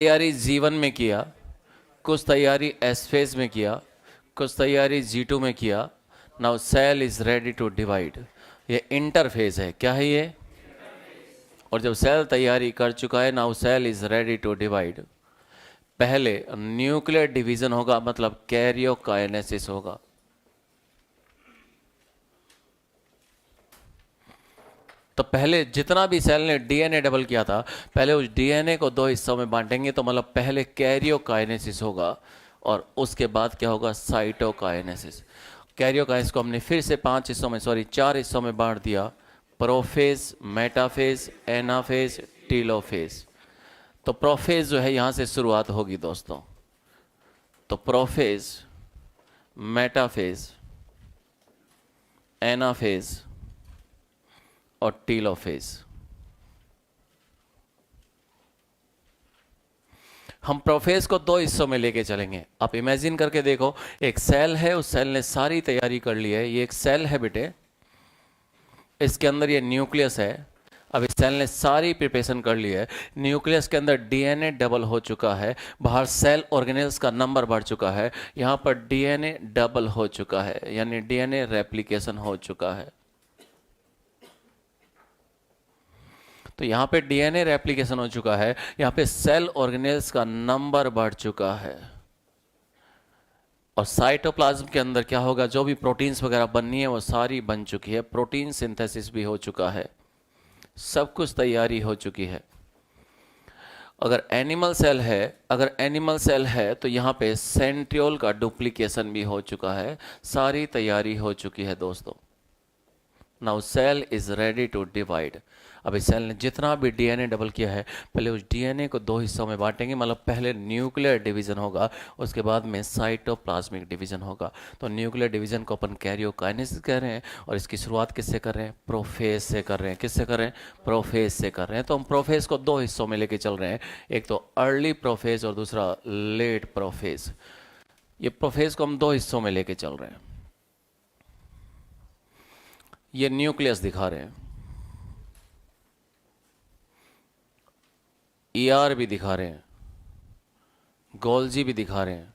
तैयारी G1 में किया, कुछ तैयारी S फेज में किया, कुछ तैयारी G2 में किया। Now cell is ready to divide. ये इंटरफेज है। क्या है ये? और जब सेल तैयारी कर चुका है, now cell is ready to divide. पहले न्यूक्लियर डिवीजन होगा, मतलब कैरियोकाइनेसिस होगा। तो पहले जितना भी सेल ने डीएनए डबल किया था, पहले उस डीएनए को दो हिस्सों में बांटेंगे, तो मतलब पहले कैरियोकाइनेसिस होगा और उसके बाद क्या होगा? साइटोकाइनेसिस। कैरियोकाइनेसिस को हमने फिर से 4 हिस्सों में बांट दिया। Prophase, metaphase, anaphase, telophase. तो प्रोफेज जो है यहां से शुरुआत होगी दोस्तों। तो प्रोफेज, मेटाफेज, एनाफेज और टीलोफेज। हम प्रोफेज को दो हिस्सों में लेके चलेंगे। आप इमेजिन करके देखो, एक सेल है, उस सेल ने सारी तैयारी कर ली है। ये एक सेल है बेटे, इसके अंदर ये न्यूक्लियस है। अब इस सेल ने सारी प्रिपरेशन कर ली है। न्यूक्लियस के अंदर डीएनए डबल हो चुका है, बाहर सेल ऑर्गेनेल्स का नंबर बढ़ चुका है, यहाँ पर डीएनए डबल हो चुका है, यानी डीएनए रेप्लिकेशन हो चुका है। तो यहाँ पे डीएनए रेप्लिकेशन हो चुका है, यहाँ पे सेल ऑर्गेनेल्स का नंबर बढ़ चुका है। और साइटोप्लाज्म के अंदर क्या होगा? जो भी प्रोटीन्स वगैरह बननी है वो सारी बन चुकी है, प्रोटीन सिंथेसिस भी हो चुका है, सब कुछ तैयारी हो चुकी है। अगर एनिमल सेल है तो यहाँ पे सेंट्रियोल का डुप्लीकेशन भी हो चुका है, सारी तैयारी हो चुकी है दोस्तों। Now cell is ready to divide. अब इस सेल ने जितना भी डीएनए डबल किया है, पहले उस डीएनए को दो हिस्सों में बांटेंगे, मतलब पहले न्यूक्लियर डिवीजन होगा, उसके बाद में साइटोप्लाज्मिक डिवीजन होगा। तो न्यूक्लियर डिवीजन को अपन कैरियोकाइनेसिस कह रहे हैं, और इसकी शुरुआत किससे कर रहे हैं? प्रोफेज से कर रहे हैं। किससे कर रहे हैं? प्रोफेज से कर रहे हैं। तो हम प्रोफेज को दो हिस्सों में लेके चल रहे हैं, एक तो अर्ली प्रोफेज और दूसरा लेट प्रोफेज। ये प्रोफेज को हम दो हिस्सों में लेके चल रहे हैं। ये न्यूक्लियस दिखा रहे हैं, ईआर भी दिखा रहे हैं, गोल्जी भी दिखा रहे हैं।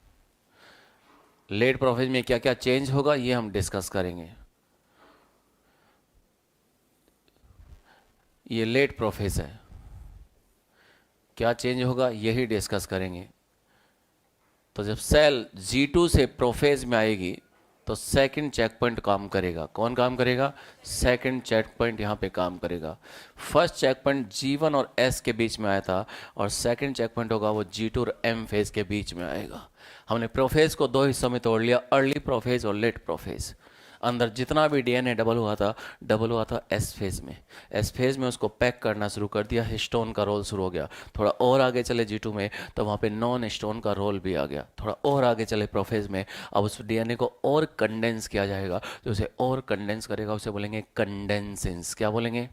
लेट प्रोफेज में क्या क्या चेंज होगा ये हम डिस्कस करेंगे। ये लेट प्रोफेज है, क्या चेंज होगा यही डिस्कस करेंगे। तो जब सेल G2 से प्रोफेज में आएगी तो सेकंड चेक पॉइंट काम करेगा। कौन काम करेगा? सेकंड चेक पॉइंट यहाँ पे काम करेगा। फर्स्ट चेक पॉइंट G1 और S के बीच में आया था, और सेकंड चेक पॉइंट होगा वो G2 और M फेज के बीच में आएगा। हमने प्रोफेज को दो हिस्सों में तोड़ लिया, अर्ली प्रोफेज और लेट प्रोफेज। अंदर जितना भी डीएनए डबल हुआ था एस फेज में। एस फेज में उसको पैक करना शुरू कर दिया, हिस्टोन का रोल शुरू हो गया। थोड़ा और आगे चले G2 में तो वहाँ पे नॉन हिस्टोन का रोल भी आ गया। थोड़ा और आगे चले प्रोफेज में, अब उस डीएनए को और कंडेंस किया जाएगा। जो उसे और कंडेंस करेगा उसे बोलेंगे कंडेंसेंस। क्या बोलेंगे?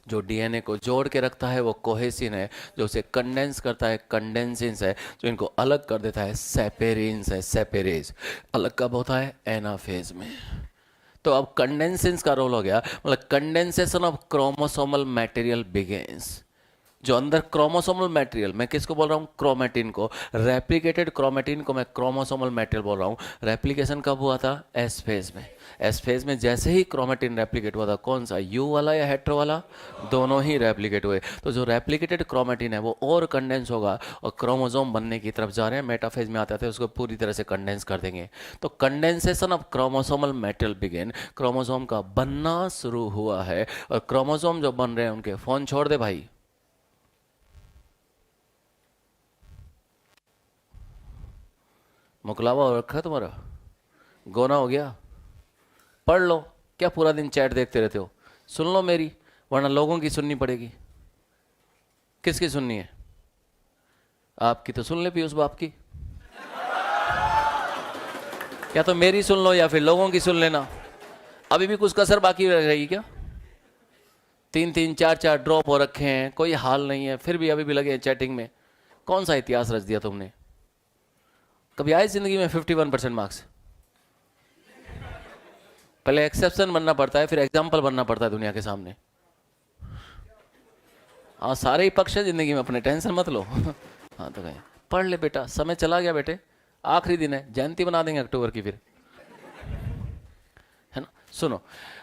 जो डीएनए को जोड़ के रखता है वो कोहेसिन है, जो उसे कंडेंस करता है कंडेंसिन्स है, जो इनको अलग कर देता है सेपेरिन्स है, सेपेरेज। अलग कब होता है? एनाफेज में। तो अब कंडेंसेंस का रोल हो गया, मतलब condensation of chromosomal material begins. जो अंदर क्रोमोसोमल मटेरियल, मैं किसको बोल रहा हूँ? क्रोमेटिन को। रेप्लिकेटेड क्रोमेटिन को मैं क्रोमोसोमल मटेरियल बोल रहा हूँ। रेप्लिकेशन कब हुआ था? एस फेज में। एस फेज में जैसे ही क्रोमेटिन रेप्लिकेट हुआ था, कौन सा? यू वाला या हेट्रो वाला? दोनों ही रेप्लिकेट हुए। तो जो रेप्लिकेटेड क्रोमेटिन है वो और कंडेंस होगा और क्रोमोसोम बनने की तरफ जा रहे हैं। मेटाफेज में आते थे उसको पूरी तरह से कंडेंस कर देंगे। तो condensation of chromosomal material begin, chromosome का बनना शुरू हुआ है। और क्रोमोसोम जो बन रहे हैं उनके, फोन छोड़ दे भाई, मुकलावा हो रखा है तुम्हारा, गोना हो गया। पढ़ लो, क्या पूरा दिन चैट देखते रहते हो? सुन लो मेरी, वरना लोगों की सुननी पड़ेगी। किसकी सुननी है? आपकी तो सुन ले पीयूष बाप की। या तो मेरी सुन लो या फिर लोगों की सुन लेना। अभी भी कुछ कसर बाकी रह रही क्या? 3-3 4-4 ड्रॉप हो रखे हैं, कोई हाल नहीं है, फिर भी अभी भी लगे हैं चैटिंग में। कौन सा इतिहास रच दिया तुमने? कभी आए जिंदगी में 51% मार्क्स? पहले एक्सेप्शन बनना पड़ता है, फिर एग्जाम्पल बनना पड़ता है दुनिया के सामने। हाँ, सारे ही पक्ष है जिंदगी में, अपने टेंशन मत लो। हाँ तो कहें पढ़ ले बेटा, समय चला गया बेटे, आखिरी दिन है, जयंती बना देंगे अक्टूबर की फिर, है ना। सुनो,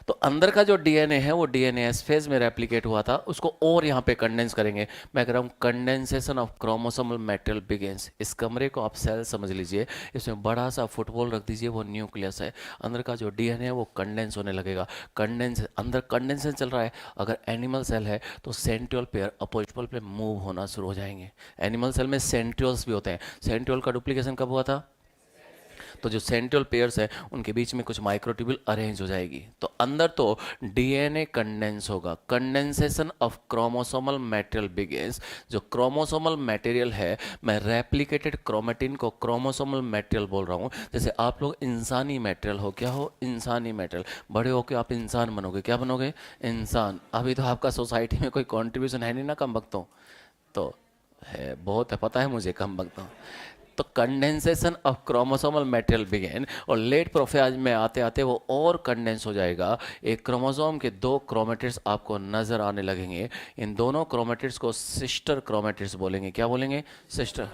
तो अंदर का जो डीएनए है वो डीएनए एस फेज में रेप्लिकेट हुआ था, उसको और यहाँ पे कंडेंस करेंगे। मैं कह रहा हूँ condensation of chromosomal material begins. इस कमरे को आप सेल समझ लीजिए, इसमें बड़ा सा फुटबॉल रख दीजिए, वो न्यूक्लियस है। अंदर का जो डीएनए है वो कंडेंस होने लगेगा। कंडेंस अंदर कंडेंसेशन चल रहा है। अगर एनिमल सेल है तो सेंट्रियोल पेयर अपोजिट पोल पे मूव होना शुरू हो जाएंगे। एनिमल सेल में सेंट्रियोल्स भी होते हैं। सेंट्रियोल का डुप्लीकेशन कब हुआ था? तो जो सेंट्रल पेयर्स है उनके बीच में कुछ माइक्रोट्यूब्यूल अरेंज हो जाएगी। तो अंदर तो डीएनए कंडेंस होगा, condensation of chromosomal material begins. जो क्रोमोसोमल मटेरियल है, मैं रेप्लिकेटेड क्रोमेटिन को क्रोमोसोमल मटेरियल बोल रहा हूँ। जैसे आप लोग इंसानी मटेरियल हो, क्या हो? इंसानी मटेरियल। बड़े होकर आप इंसान बनोगे, क्या बनोगे? इंसान। अभी तो आपका सोसाइटी में कोई कॉन्ट्रीब्यूशन है नहीं ना कम वक्तों, तो है बहुत है, पता है मुझे कम वक्तों। तो condensation of chromosomal material begin, और लेट प्रोफेज में आते आते वो और कंडेंस हो जाएगा। एक क्रोमोसोम के दो क्रोमेटिड्स आपको नजर आने लगेंगे। इन दोनों क्रोमेटिड्स को सिस्टर क्रोमेटिड्स बोलेंगे। क्या बोलेंगे? सिस्टर।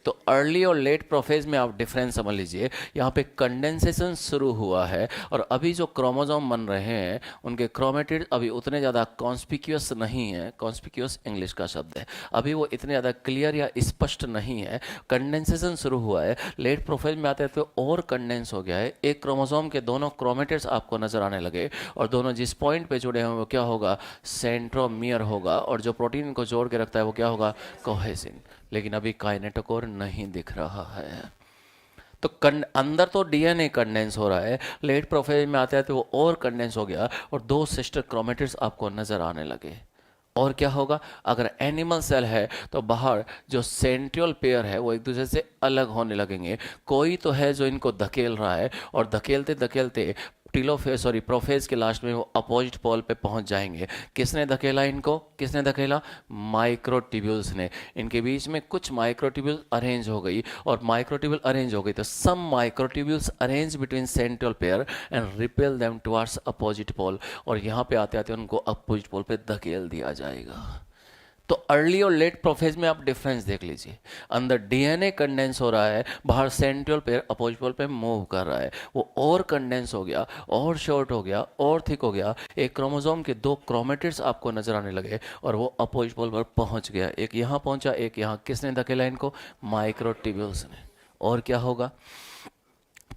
तो अर्ली और लेट प्रोफेज में आप डिफरेंस समझ लीजिए। यहाँ पे कंडेंसेशन शुरू हुआ है और अभी जो क्रोमोसोम बन रहे हैं उनके क्रोमेटिड अभी उतने ज़्यादा कॉन्स्पिक्यूअस नहीं है। कॉन्स्पिक्यूअस इंग्लिश का शब्द है। अभी वो इतने ज़्यादा क्लियर या स्पष्ट नहीं है। कंडेंसेशन शुरू हुआ है। लेट प्रोफेज में आते हैं तो और कंडेंस हो गया है। एक क्रोमोसोम के दोनों क्रोमेटिड्स आपको नजर आने लगे और दोनों जिस पॉइंट पे जुड़े हैं वो क्या होगा? सेंट्रोमियर होगा। और जो प्रोटीन को जोड़ के रखता है वो क्या होगा? कोहेसिन। लेकिन अभी काइनेटोकोर नहीं दिख रहा है। तो अंदर तो डीएनए कंडेंस हो रहा है, लेट प्रोफेज में आते हैं तो वो और कंडेंस हो गया और दो सिस्टर क्रोमेटिड्स आपको नजर आने लगे। और क्या होगा? अगर एनिमल सेल है तो बाहर जो सेंट्रियोल पेयर है वो एक दूसरे से अलग होने लगेंगे। कोई तो है जो इनको धकेल रहा है और धकेलते धकेलते टीलोफेज सॉरी प्रोफेज के लास्ट में वो अपोजिट पोल पे पहुंच जाएंगे। किसने धकेला इनको? किसने धकेला? माइक्रोट्यूब्यूल्स ने। इनके बीच में कुछ माइक्रोट्यूब्यूल अरेंज हो गई और माइक्रोट्यूब्यूल अरेंज हो गई तो some microtubules arrange between central pair and repel them towards opposite pole. और यहाँ पे आते आते उनको अपोजिट पोल पे धकेल दिया जाएगा। तो अर्ली और लेट प्रोफेज में आप डिफरेंस देख लीजिए। अंदर डीएनए कंडेंस हो रहा है, बाहर सेंट्रियोल पेयर अपोजिट पोल पे मूव कर रहा है। वो और कंडेंस हो गया और शॉर्ट हो गया और थिक हो गया। एक क्रोमोसोम के दो क्रोमेटिड्स आपको नजर आने लगे और वो अपोजिट पोल पर पहुंच गया। एक यहाँ पहुंचा, एक यहाँ। किसने धकेला इनको? माइक्रोट्यूब्यूल्स ने। और क्या होगा?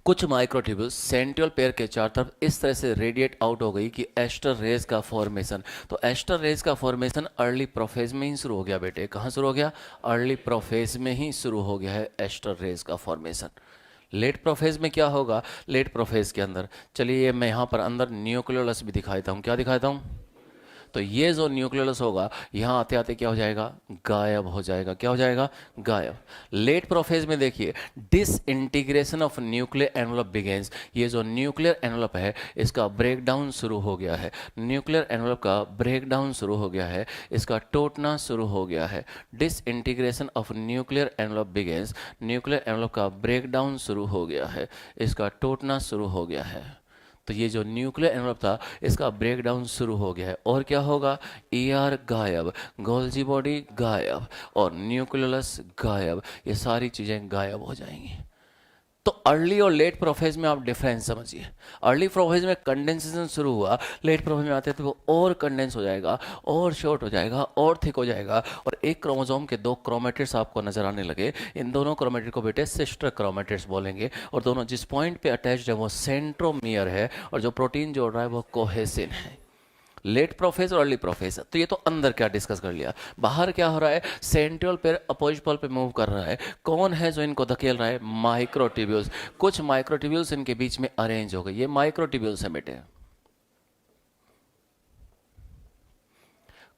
कुछ माइक्रोट्यूब्यूल्स सेंट्रियोल पेयर के चारों तरफ इस तरह से रेडिएट आउट हो गई कि एस्टर रेज का फॉर्मेशन। तो एस्टर रेज का फॉर्मेशन अर्ली प्रोफेज में ही शुरू हो गया बेटे। कहाँ शुरू हो गया? अर्ली प्रोफेज में ही शुरू हो गया है एस्टर रेज का फॉर्मेशन। लेट प्रोफेज में क्या होगा? लेट प्रोफेज के अंदर, चलिए मैं यहाँ पर अंदर न्यूक्लियोलस भी दिखाता हूँ। क्या दिखाता हूँ? तो ये जो न्यूक्लियस होगा यहाँ आते आते क्या हो जाएगा? गायब हो जाएगा। क्या हो जाएगा? गायब। लेट प्रोफेज में देखिए disintegration of nuclear envelope begins. ये जो न्यूक्लियर एनवलप है इसका ब्रेकडाउन शुरू हो गया है। न्यूक्लियर एनवलप का ब्रेकडाउन शुरू हो गया है, इसका टूटना शुरू हो गया है। Disintegration of nuclear envelope begins. Nuclear envelope का ब्रेकडाउन शुरू हो गया है, इसका टूटना शुरू हो गया है। तो ये जो न्यूक्लियर एनवलप था इसका ब्रेकडाउन शुरू हो गया है। और क्या होगा? ईआर गायब, गोल्जी बॉडी गायब और न्यूक्लियोलस गायब। ये सारी चीज़ें गायब हो जाएंगी। तो अर्ली और लेट प्रोफेज में आप डिफरेंस समझिए। अर्ली प्रोफेज में कंडेंसेशन शुरू हुआ, लेट प्रोफेज में आते हैं तो वो और कंडेंस हो जाएगा और शॉर्ट हो जाएगा और थिक हो जाएगा। और एक क्रोमोसोम के दो क्रोमेटिड्स आपको नजर आने लगे। इन दोनों क्रोमेटिड को बेटे सिस्टर क्रोमेटिड्स बोलेंगे और दोनों जिस पॉइंट पे अटैच्ड है वो सेंट्रोमियर है और जो प्रोटीन जोड़ रहा है वो कोहेसिन है। लेट प्रोफेज और अर्ली प्रोफेज। तो ये तो अंदर क्या डिस्कस कर लिया। बाहर क्या हो रहा है? सेंट्रियोल पेयर अपोजिट पोल पे मूव कर रहा है। कौन है जो इनको धकेल रहा है? माइक्रोट्यूब्यूल्स। कुछ माइक्रोट्यूब्यूल्स इनके बीच में अरेंज हो गए। ये माइक्रोट्यूब्यूल्स है बेटे।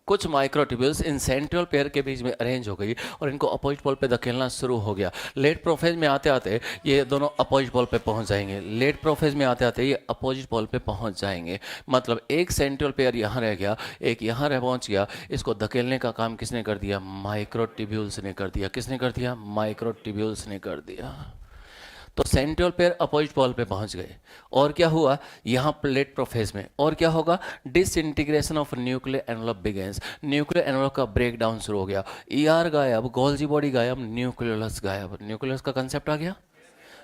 कुछ माइक्रोट्यूब्यूल्स इन सेंट्रियोल पेयर के बीच में अरेंज हो गई और इनको अपोजिट पोल पे धकेलना शुरू हो गया। लेट प्रोफेज में आते आते ये दोनों अपोजिट पोल पे पहुंच जाएंगे। लेट प्रोफेज में आते आते ये अपोजिट पोल पे पहुंच जाएंगे। मतलब एक सेंट्रियोल पेयर यहाँ रह गया, एक यहाँ रह पहुंच गया। इसको धकेलने का काम किसने कर दिया? माइक्रोट्यूब्यूल्स ने कर दिया। किसने कर दिया? माइक्रोट्यूब्यूल्स ने कर दिया। तो सेंट्रियोल पेयर अपोजिट पोल पे पहुंच गए, और क्या हुआ यहाँ प्लेट प्रोफेज में, और क्या होगा, disintegration of nuclear envelope begins, nuclear envelope का ब्रेक डाउन शुरू हो गया, ईआर गायब, गोल्जी बॉडी गायब, न्यूक्लियोलस गायब। न्यूक्लियोलस का कंसेप्ट आ गया,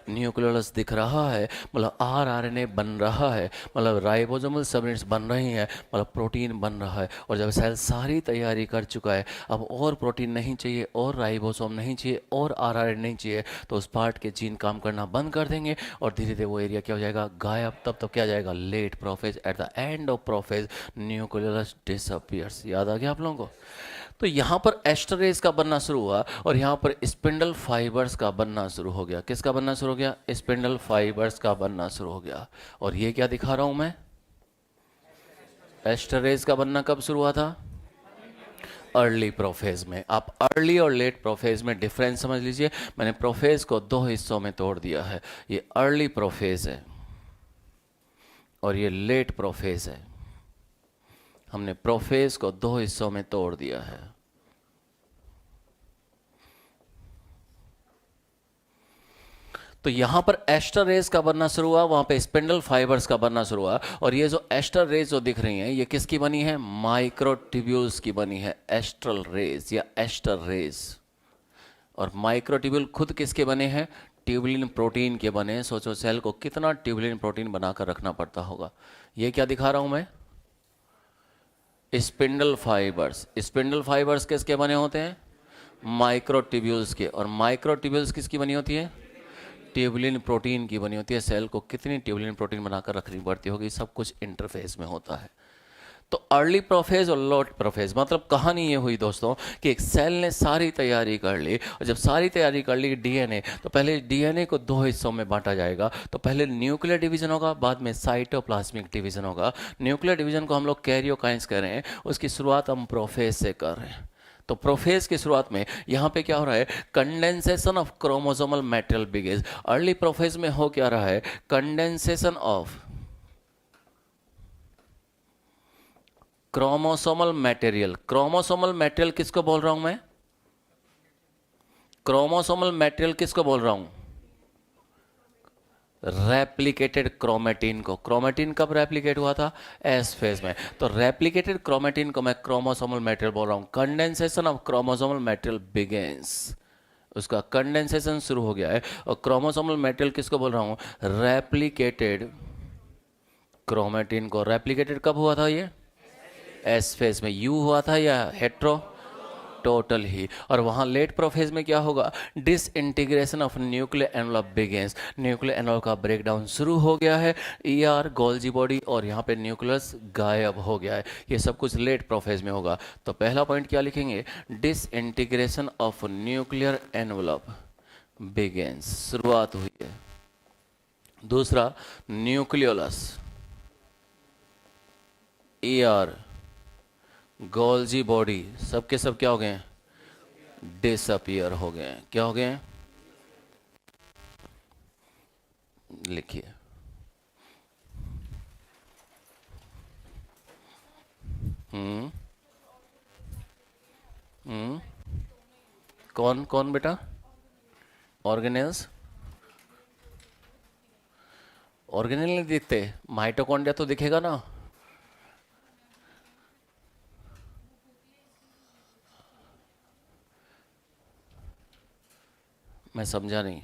न्यूक्लियोलस दिख रहा है, मतलब आरएनए बन रहा है, मतलब राइबोसोमल सबयूनिट्स बन रही हैं, मतलब प्रोटीन बन रहा है। और जब सेल सारी तैयारी कर चुका है, अब और प्रोटीन नहीं चाहिए, और राइबोसोम नहीं चाहिए, और आरएनए नहीं चाहिए, तो उस पार्ट के जीन काम करना बंद कर देंगे, और धीरे धीरे वो एरिया क्या हो जाएगा, गायब। तब क्या जाएगा, late prophase. At the end of prophase nucleolus disappears. याद आ गया आप लोगों को? तो यहाँ पर एस्टरेज का बनना शुरू हुआ, और यहाँ पर स्पिंडल फाइबर्स का बनना शुरू हो गया। किसका बनना शुरू हो गया, स्पिंडल फाइबर्स का बनना शुरू हो गया। और ये क्या दिखा रहा हूं मैं, एस्टरेज का बनना कब शुरू हुआ था, अर्ली प्रोफेज में। आप अर्ली और लेट प्रोफेज में डिफरेंस समझ लीजिए। मैंने प्रोफेज को दो हिस्सों में तोड़ दिया है, ये अर्ली प्रोफेज है और ये लेट प्रोफेज है। हमने प्रोफेज को दो हिस्सों में तोड़ दिया है। तो यहां पर एस्टर रेज का बनना शुरू हुआ, वहां पे स्पिंडल फाइबर्स का बनना शुरू हुआ। और ये जो एस्टर रेज जो दिख रही हैं, ये किसकी बनी है, माइक्रोट्यूब्यूल्स की बनी है, एस्ट्रल रेज या एस्टर रेज। और माइक्रोट्यूब्यूल खुद किसके बने हैं, ट्यूबुलिन प्रोटीन के बने हैं। सोचो सेल को कितना ट्यूबुलिन प्रोटीन बनाकर रखना पड़ता होगा। ये क्या दिखा रहा हूं मैं, स्पिंडल फाइबर्स। स्पिंडल फाइबर्स किसके बने होते हैं, माइक्रोट्यूब्यूल्स के। और माइक्रोट्यूब्यूल्स किसकी बनी होती है, ट्यूबुलिन प्रोटीन की बनी होती है। सेल को कितनी ट्यूबुलिन प्रोटीन बनाकर रखनी पड़ती होगी, सब कुछ इंटरफेस में होता है। तो अर्ली प्रोफेज और लेट प्रोफेज, मतलब कहानी ये हुई दोस्तों कि एक सेल ने सारी तैयारी कर ली, और जब सारी तैयारी कर ली डीएनए, तो पहले डीएनए को दो हिस्सों में बांटा जाएगा। तो पहले न्यूक्लियर डिवीजन होगा, बाद में साइटोप्लाज्मिक डिवीजन होगा। न्यूक्लियर डिवीजन को हम लोग कैरियोकाइंस कह रहे हैं, उसकी शुरुआत हम प्रोफेज से कर रहे हैं। तो प्रोफेज की शुरुआत में यहां पे क्या हो रहा है, condensation of chromosomal material begins. Early prophase में हो क्या रहा है, condensation of chromosomal material. Chromosomal material किसको बोल रहा हूं मैं, क्रोमोसोमल मटेरियल किसको बोल रहा हूं, रेप्लिकेटेड क्रोमेटिन को। क्रोमेटिन कब रेप्लिकेट हुआ था, एस फेज में। तो रेप्लिकेटेड क्रोमेटिन को मैं क्रोमोसोमल मटेरियल बोल रहा हूं। Condensation of chromosomal material begins, उसका कंडेंसेशन शुरू हो गया है। और क्रोमोसोमल मटेरियल किसको बोल रहा हूं, रेप्लिकेटेड क्रोमेटिन को। रेप्लिकेटेड कब हुआ था, ये एस फेज में। यू हुआ था या हेट्रो, टोटल ही। और वहां लेट प्रोफेज में क्या होगा, disintegration of nuclear envelope begins. Nuclear envelope का ब्रेकडाउन शुरू हो गया है, ईआर गोल्जी बॉडी, और यहाँ पे न्यूक्लियस गायब हो गया है। ये सब कुछ लेट प्रोफेज में होगा। तो पहला पॉइंट क्या लिखेंगे, disintegration of nuclear envelope begins, शुरुआत हुई है। दूसरा, न्यूक्लियोलस, ईआर गोल्जी बॉडी, सब के सब क्या हो गए हैं, डिसअपियर हो गए हैं। क्या हो गए हैं, लिखिए, कौन कौन बेटा, ऑर्गेनेल्स। ऑर्गेनेल नहीं दिखते, माइटोकॉन्ड्रिया तो दिखेगा ना। मैं समझा नहीं,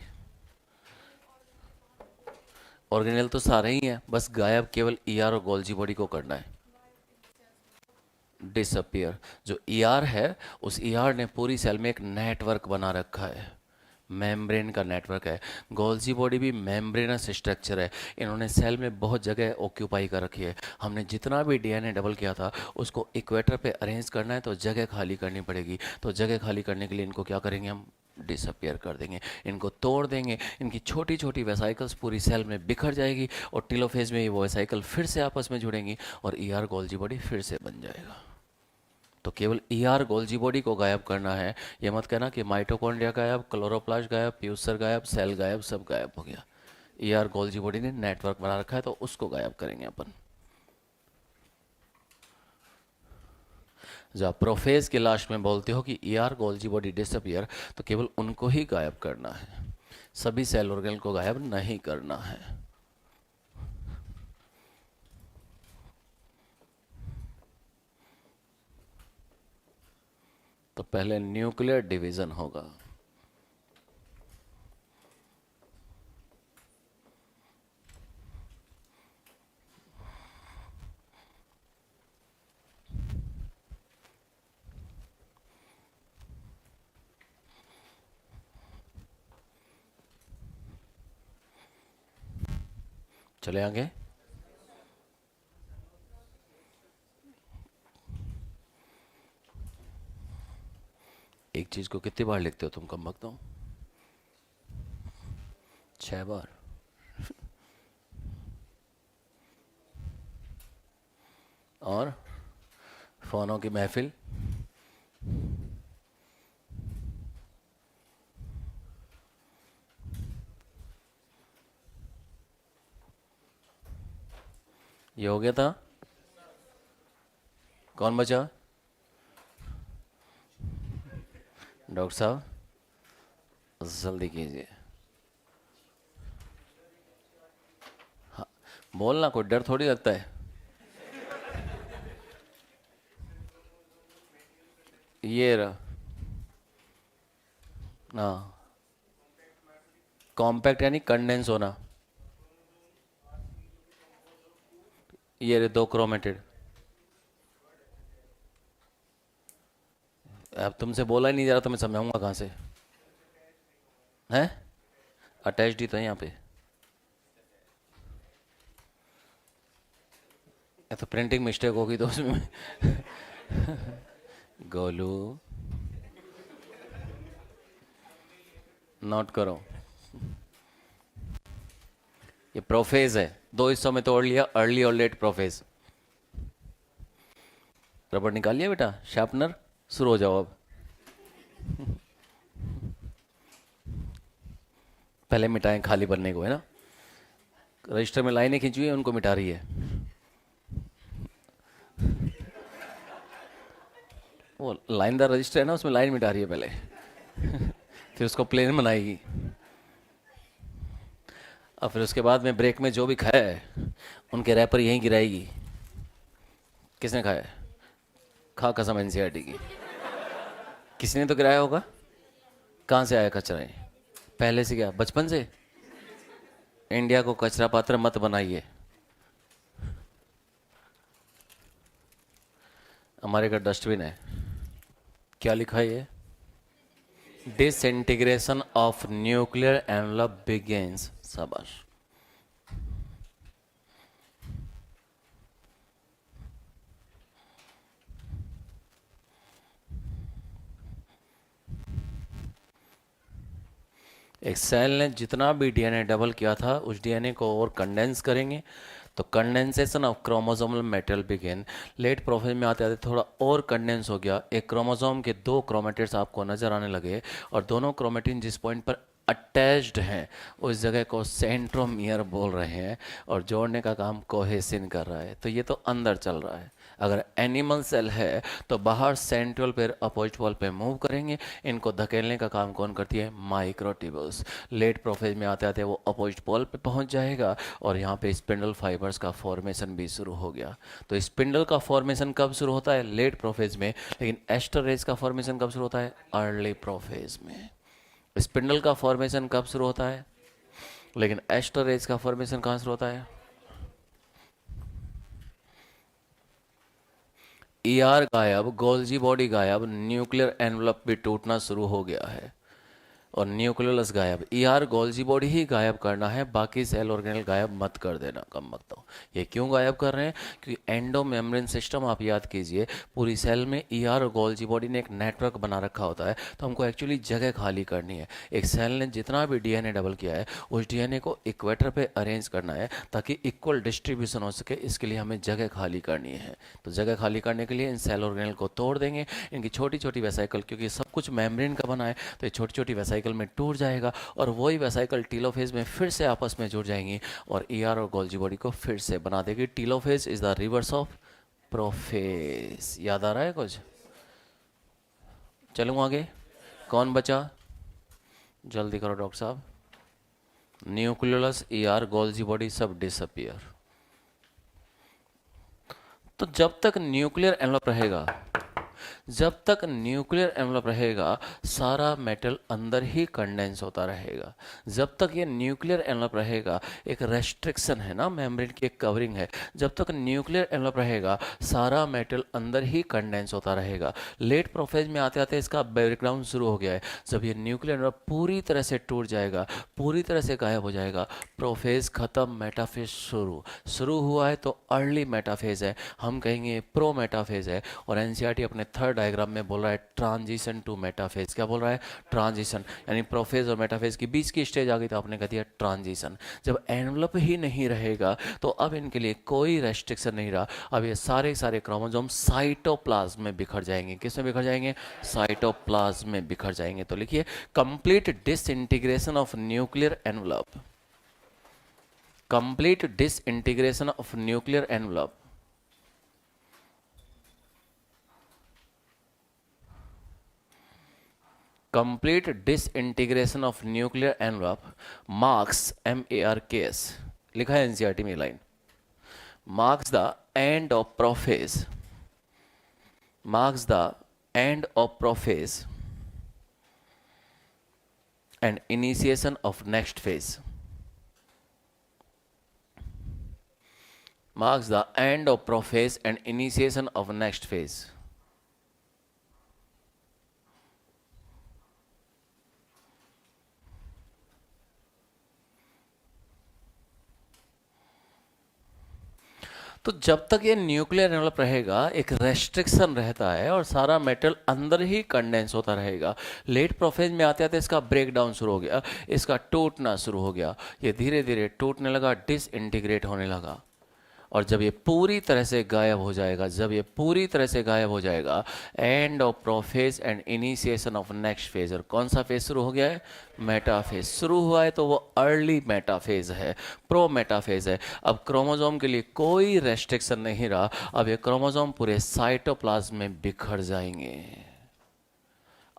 ऑर्गेनेल तो सारे ही हैं, बस गायब केवल ईआर और गोल्जी बॉडी को करना है, डिसअपियर। जो ईआर है, उस ईआर ने पूरी सेल में एक नेटवर्क बना रखा है, मेम्ब्रेन का नेटवर्क है। गोल्जी बॉडी भी मेम्ब्रेनस स्ट्रक्चर है। इन्होंने सेल में बहुत जगह ऑक्यूपाई कर रखी है। हमने जितना भी डीएनए डबल किया था, उसको इक्वेटर पे अरेंज करना है, तो जगह खाली करनी पड़ेगी। तो जगह खाली करने के लिए इनको क्या करेंगे, हम डिसअपियर कर देंगे, इनको तोड़ देंगे। इनकी छोटी छोटी वेसाइकल्स पूरी सेल में बिखर जाएगी, और टीलोफेज में वो वेसाइकल फिर से आपस में जुड़ेंगी, और ईआर गोल्जी बॉडी फिर से बन जाएगा। तो केवल ईआर गोल्जी बॉडी को गायब करना है। ये मत कहना कि माइटोकॉन्ड्रिया गायब, क्लोरोप्लास्ट गायब, प्यूसर गायब, सेल गायब, सब गायब हो गया। ईआर गोल्जी बॉडी ने नेटवर्क बना रखा है, तो उसको गायब करेंगे अपन। जब प्रोफेज के लास्ट में बोलते हो कि ईआर गोल्जी बॉडी डिसअपियर, तो केवल उनको ही गायब करना है। सभी सेल ऑर्गेनल को गायब नहीं करना है। तो पहले न्यूक्लियर डिवीजन होगा। चले आगे। एक चीज को कितनी बार लिखते हो तुम, कम वक्त हो? 6 बार। और फोनों की महफिल, ये हो गया था। कौन बचा? डॉक्टर साहब जल्दी कीजिए। हाँ, बोलना, कोई डर थोड़ी लगता है। ये रहा। हाँ, कॉम्पैक्ट यानी कंडेंस होना। ये रहे 2 क्रोमेटिड। अब तुमसे बोला ही नहीं जा रहा तो मैं समझाऊंगा कहाँ से? हैं? अटैच्ड ही तो है यहाँ पे। या तो प्रिंटिंग मिस्टेक होगी तो उसमें गोलू नोट करो, ये प्रोफेज है। 2 हिस्सों में तोड़ लिया, अर्ली और लेट प्रोफेज। रबड़ निकाल लिया बेटा, शार्पनर, शुरू हो जाओ अब। पहले मिटाएं खाली बनने को, है ना। रजिस्टर में लाइनें खींची हुई है, उनको मिटा रही है। वो लाइनदार रजिस्टर है ना, उसमें लाइन मिटा रही है पहले फिर उसको प्लेन बनाएगी। और फिर उसके बाद में ब्रेक में जो भी खाया है उनके रैपर यहीं गिराएगी। किसने खाया है? खा कसम एनसीईआरटी की, किसी ने तो गिराया होगा। कहाँ से आया कचरा है? पहले से क्या, बचपन से? इंडिया को कचरा पात्र मत बनाइए। हमारे घर डस्टबिन है, क्या लिखा है ये? Disintegration of nuclear envelope begins. शाबाश। एक सेल ने जितना भी डीएनए डबल किया था उस डीएनए को और कंडेंस करेंगे, तो condensation of chromosomal material begin. Late prophase में आते आते थोड़ा और कंडेंस हो गया, एक क्रोमोसोम के 2 क्रोमेटिड्स आपको नजर आने लगे, और दोनों क्रोमेटिन जिस पॉइंट पर अटैच्ड हैं उस जगह को सेंट्रोमियर बोल रहे हैं, और जोड़ने का काम कोहेसिन कर रहा है। तो ये तो अंदर चल रहा है। अगर एनिमल सेल है तो बाहर सेंट्रल पे अपोजिट वॉल पे मूव करेंगे, इनको धकेलने का काम कौन करती है? माइक्रोट्यूब्यूल्स। लेट प्रोफेज में आते आते वो अपोजिट पोल पे पहुंच जाएगा, और यहाँ पे स्पिंडल फाइबर्स का फॉर्मेशन भी शुरू हो गया। तो स्पिंडल का फॉर्मेशन कब शुरू होता है? लेट प्रोफेज में। लेकिन एस्टर रेज का फॉर्मेशन कब शुरू होता है? अर्ली प्रोफेज में। स्पिंडल का फॉर्मेशन कब शुरू होता है? लेकिन एस्टर रेज का फॉर्मेशन कहाँ शुरू होता है? ईआर गायब, गोल्जी बॉडी गायब, न्यूक्लियर एनवलप भी टूटना शुरू हो गया है, और न्यूक्लियस गायब। ईआर गोल्जी बॉडी ही गायब करना है, बाकी सेल ऑर्गेनल गायब मत कर देना, कम मत दो। ये क्यों गायब कर रहे हैं? क्योंकि एंडो मेम्ब्रेन सिस्टम आप याद कीजिए, पूरी सेल में ईआर और गोल्जी बॉडी ने एक नेटवर्क बना रखा होता है, तो हमको एक्चुअली जगह खाली करनी है। एक सेल ने जितना भी डीएनए डबल किया है उस डीएनए को इक्वेटर पे अरेंज करना है ताकि इक्वल डिस्ट्रीब्यूशन हो सके, इसके लिए हमें जगह खाली करनी है। तो जगह खाली करने के लिए इन सेल ऑर्गेनल को तोड़ देंगे, इनकी छोटी छोटी वेसाइकल, क्योंकि सब कुछ मेम्ब्रेन का बना है तो ये छोटी छोटी वेसाइकल में टूट जाएगा, और वही वेसाइकल टीलोफेज में फिर से आपस में जुड़ जाएंगी और ईआर और गोल्जी बॉडी को फिर से बना देगी। Telophase is the reverse of prophase. याद आ रहा है कुछ? चलूँ आगे? कौन बचा? जल्दी करो डॉक्टर साहब। न्यूक्लियोलस, ईआर, गोल्जी बॉडी सब डिसअपियर। तो जब तक न्यूक्लियर एनवलप रहेगा, जब तक न्यूक्लियर एनवलप रहेगा, सारा मेटल अंदर ही कंडेंस होता रहेगा। जब तक ये न्यूक्लियर एनवलप रहेगा, एक रेस्ट्रिक्शन है ना, मेम्ब्रेन की एक कवरिंग है, जब तक न्यूक्लियर एनवलप रहेगा सारा मेटल अंदर ही कंडेंस होता रहेगा। लेट प्रोफेज में आते आते इसका ब्रेकडाउन शुरू हो गया है। जब ये न्यूक्लियर एनवलप पूरी तरह से टूट जाएगा, पूरी तरह से गायब हो जाएगा, प्रोफेज खत्म, मेटाफेज शुरू। शुरू हुआ है तो अर्ली मेटाफेज है, हम कहेंगे प्रो मेटाफेज है। और एनसीईआरटी अपने थर्ड डायग्राम में बोल रहा है ट्रांजिशन टू मेटाफेज। क्या बोल रहा है? ट्रांजिशन, यानी प्रोफेज और मेटाफेज के बीच की स्टेज आ गई तो आपने कह दिया ट्रांजिशन। जब एनवलप ही नहीं रहेगा तो अब इनके लिए कोई रेस्ट्रिक्शन नहीं रहा। अब ये सारे सारे क्रोमोसोम साइटोप्लाज्म में बिखर जाएंगे। किस में बिखर जाएंगे? साइटोप्लाज्म में बिखर जाएंगे। तो लिखिए complete disintegration of nuclear envelope. Complete disintegration of nuclear envelope complete disintegration of nuclear envelope marks MARKS, लिखा है एनसीईआरटी में line, marks the end of prophase, marks the end of prophase and initiation of next phase, marks the end of prophase and initiation of next phase। तो जब तक ये nuclear envelope रहेगा, एक restriction रहता है और सारा मेटल अंदर ही कंडेंस होता रहेगा। लेट प्रोफेज में आते आते इसका ब्रेकडाउन शुरू हो गया, इसका टूटना शुरू हो गया, ये धीरे धीरे टूटने लगा, डिसइंटीग्रेट होने लगा। और जब ये पूरी तरह से गायब हो जाएगा, जब ये पूरी तरह से गायब हो जाएगा, and of prophase and initiation of next phase. और कौन सा फेज शुरू हो गया है? मेटाफेज शुरू हुआ है, तो वो अर्ली मेटाफेज है, प्रो मेटाफेज है। अब क्रोमोसोम के लिए कोई रेस्ट्रिक्शन नहीं रहा, अब ये क्रोमोसोम पूरे साइटोप्लाज्म में बिखर जाएंगे।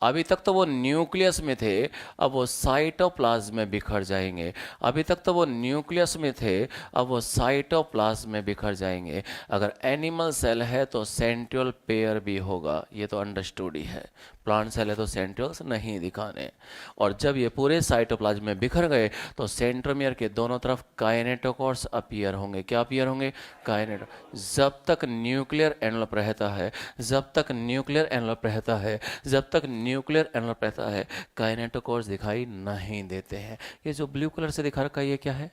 अभी तक तो वो न्यूक्लियस में थे, अब वो साइटोप्लाज्म में बिखर जाएंगे। अभी तक तो वो न्यूक्लियस में थे, अब वो साइटोप्लाज्म में बिखर जाएंगे। अगर एनिमल सेल है तो सेंट्रियोल पेयर भी होगा, ये तो अंडरस्टूड ही है। प्लांट सेल है तो सेंट्रियोल्स नहीं दिखाने। और जब ये पूरे साइटोप्लाज्म में बिखर गए तो सेंट्रोमियर के दोनों तरफ काइनेटोकोर्स अपीयर होंगे। क्या अपीयर होंगे? काइनेटो। जब तक न्यूक्लियर एनवलप रहता है, जब तक न्यूक्लियर एनवलप रहता है, जब तक न्यूक्लियर एनवलप रहता है, काइनेटोकोर्स दिखाई नहीं देते हैं। ये जो ब्लू कलर से दिखा रखा है, ये क्या है?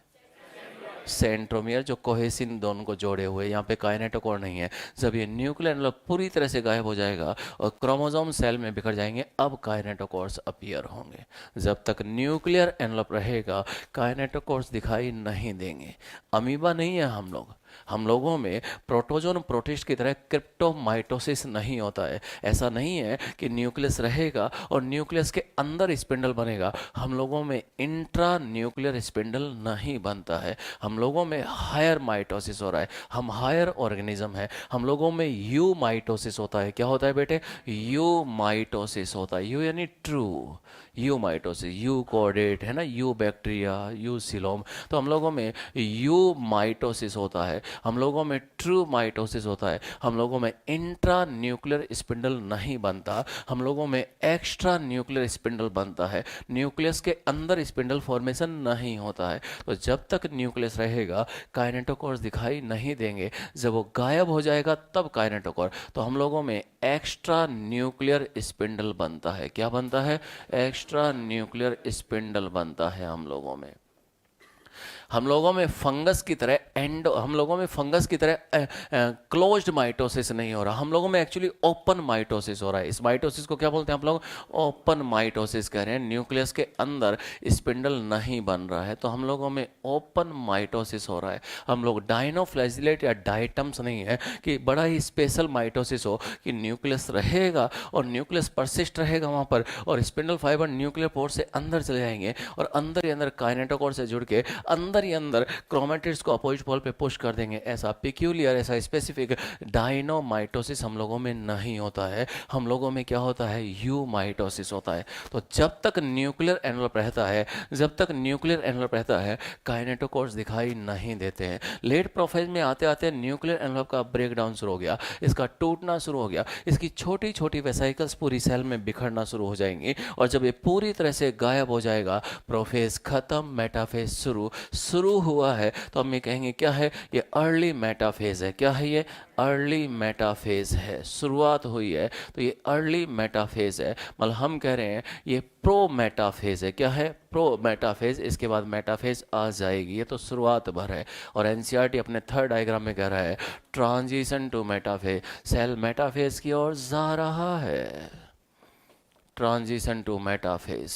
सेंट्रोमियर, जो कोहेसिन दोनों को जोड़े हुए, यहाँ पे काइनेटोकोर नहीं है। जब ये न्यूक्लियर एनवलप पूरी तरह से गायब हो जाएगा और क्रोमोसोम सेल में बिखर जाएंगे, अब काइनेटोकोर्स अपीयर होंगे। जब तक न्यूक्लियर एनवलप रहेगा काइनेटोकोर्स दिखाई नहीं देंगे। अमीबा नहीं है हम लोगों में प्रोटोजोन प्रोटिस्ट की तरह क्रिप्टोमाइटोसिस नहीं होता है। ऐसा नहीं है कि न्यूक्लियस रहेगा और न्यूक्लियस के अंदर स्पिंडल बनेगा। हम लोगों में इंट्रा न्यूक्लियर स्पिंडल नहीं बनता है। हम लोगों में हायर माइटोसिस हो रहा है, हम हायर ऑर्गेनिज्म है। हम लोगों में यू माइटोसिस होता है। क्या होता है बेटे? यू माइटोसिस होता है। यू यानी true, you mitosis, you coordinate है ना, यू बैक्टीरिया, यू सिलोम। तो हम लोगों में यू माइटोसिस होता है, हम लोगों में ट्रू माइटोसिस होता है। हम लोगों में इंट्रा न्यूक्लियर स्पिंडल नहीं बनता, हम लोगों में एक्स्ट्रा न्यूक्लियर स्पिंडल बनता है। न्यूक्लियस के अंदर स्पिंडल फॉर्मेशन नहीं होता है। तो जब तक न्यूक्लियस रहेगा काइनेटोकोर्स दिखाई नहीं देंगे। जब वो गायब हो जाएगा तब काइनेटोकोर। तो हम लोगों में एक्स्ट्रा न्यूक्लियर स्पिंडल बनता है। क्या बनता है? एक्स्ट्रा न्यूक्लियर स्पिंडल बनता है हम लोगों में। हम लोगों में फंगस की तरह क्लोज्ड माइटोसिस नहीं हो रहा, हम लोगों में एक्चुअली ओपन माइटोसिस हो रहा है। इस माइटोसिस को क्या बोलते हैं हम लोग? ओपन माइटोसिस कह रहे हैं। न्यूक्लियस के अंदर स्पिंडल नहीं बन रहा है, तो हम लोगों में ओपन माइटोसिस हो रहा है। हम लोग डायनोफ्लैजिलेट या डायटम्स नहीं है कि बड़ा ही स्पेशल माइटोसिस हो कि न्यूक्लियस रहेगा और न्यूक्लियस परसिस्ट रहेगा वहाँ पर, और स्पिंडल फाइबर न्यूक्लियर पोर से अंदर चले जाएंगे और अंदर ही अंदर काइनेटोकोर से जुड़ के अंदर ही अंदर क्रोमेटिड्स को अपोजिट पोल पे पुश कर देंगे। ऐसा पिक्यूलियर, ऐसा स्पेसिफिक डायनोमाइटोसिस हम लोगों में नहीं होता है। हम लोगों में क्या होता है, यूमाइटोसिस होता है। तो जब तक न्यूक्लियर एनवलप रहता है, जब तक न्यूक्लियर एनवलप रहता है, काइनेटोकोर्स दिखाई नहीं देते हैं। लेट प्रोफेज में आते आते न्यूक्लियर एनवलप का ब्रेक डाउन शुरू हो गया, इसका टूटना शुरू हो गया, इसकी छोटी छोटी वेसाइकल्स पूरी सेल में बिखरना शुरू हो जाएंगी। और जब ये पूरी तरह से गायब हो जाएगा, प्रोफेज खत्म, मेटाफेज शुरू हुआ है। तो हम ये कहेंगे क्या है, ये अर्ली मेटाफेज है। क्या है ये, अर्ली मेटाफेज है, शुरुआत हुई है तो ये अर्ली मेटाफेज है। मतलब हम कह रहे हैं ये प्रो मेटाफेज है। क्या है, प्रो मेटाफेज, इसके बाद मेटाफेज आ जाएगी, ये तो शुरुआत भर है। और एनसीईआरटी अपने थर्ड डायग्राम में कह रहा है transition to metaphase, cell metaphase की ओर जा रहा है। ट्रांजिशन टू मेटाफेज,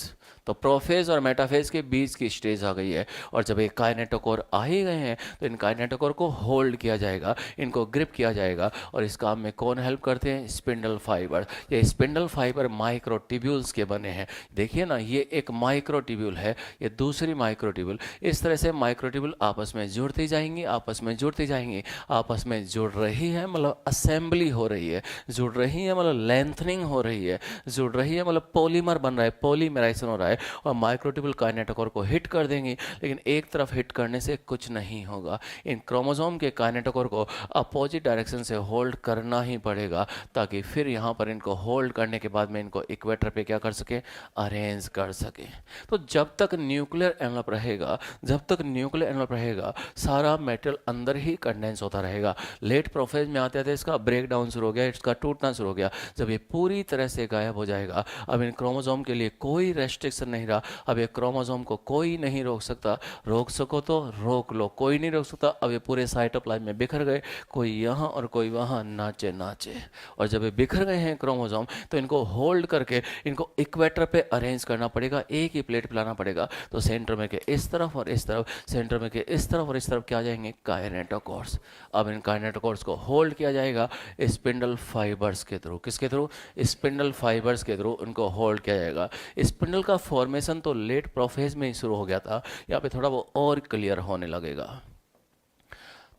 तो प्रोफेज और मेटाफेज के बीच की स्टेज आ गई है। और जब ये काइनेटोकोर आ ही गए हैं तो इन काइनेटोकोर को होल्ड किया जाएगा, इनको ग्रिप किया जाएगा। और इस काम में कौन हेल्प करते हैं, स्पिंडल फाइबर। ये स्पिंडल फाइबर माइक्रोट्यूब्यूल्स के बने हैं। देखिए ना, ये एक माइक्रोट्यूब्यूल है, ये दूसरी माइक्रोट्यूब्यूल। इस तरह से माइक्रोट्यूब्यूल आपस में जुड़ती जाएंगी, आपस में जुड़ती जाएंगी, आपस में जुड़ रही है मतलब असेंबली हो रही है, जुड़ रही है मतलब लेंथनिंग हो रही है, जुड़ रही है मतलब पॉलीमर बन रहा है, पॉलीमराइजेशन हो रहा है। और माइक्रोट्यूब्यूल काइनेटोकोर को हिट कर देंगी। लेकिन एक तरफ हिट करने से कुछ नहीं होगा, इन क्रोमोसोम के काइनेटोकोर को अपोजिट डायरेक्शन से होल्ड करना ही पड़ेगा, ताकि फिर यहाँ पर इनको होल्ड करने के बाद में इनको इक्वेटर पे क्या कर सके, अरेंज कर सके। तो जब तक न्यूक्लियर एनवलप रहेगा, जब तक न्यूक्लियर एनवलप रहेगा, सारा मेटेरियल अंदर ही कंडेंस होता रहेगा। लेट प्रोफेज में आते आते इसका ब्रेक डाउन शुरू हो गया, इसका टूटना शुरू हो गया। जब ये पूरी तरह से गायब हो जाएगा, अब इन क्रोमोसोम के लिए कोई रेस्ट्रिक्शन नहीं रहा। अब ये क्रोमोसोम को कोई नहीं रोक सकता, रोक सको तो रोक लो, कोई नहीं रोक सकता। अब ये पूरे साइटोप्लाज्म में बिखर गए, कोई यहाँ और कोई वहाँ नाचे नाचे। और जब ये बिखर गए हैं क्रोमोसोम, तो इनको होल्ड करके इनको इक्वेटर पे अरेंज करना पड़ेगा, एक ही प्लेट पे लाना पड़ेगा। तो सेंटर में के इस तरफ और इस तरफ, सेंटर में के इस तरफ और इस तरफ क्या जाएंगे, काइनेटोकोर्स। अब इन काइनेटोकोर्स को होल्ड किया जाएगा स्पिंडल फाइबर्स के थ्रू। किसके थ्रू, स्पिंडल फाइबर्स के थ्रू उनको होल्ड किया जाएगा। स्पिंडल का फॉर्मेशन तो लेट प्रोफेज में ही शुरू हो गया था, यहाँ पे थोड़ा वो और क्लियर होने लगेगा।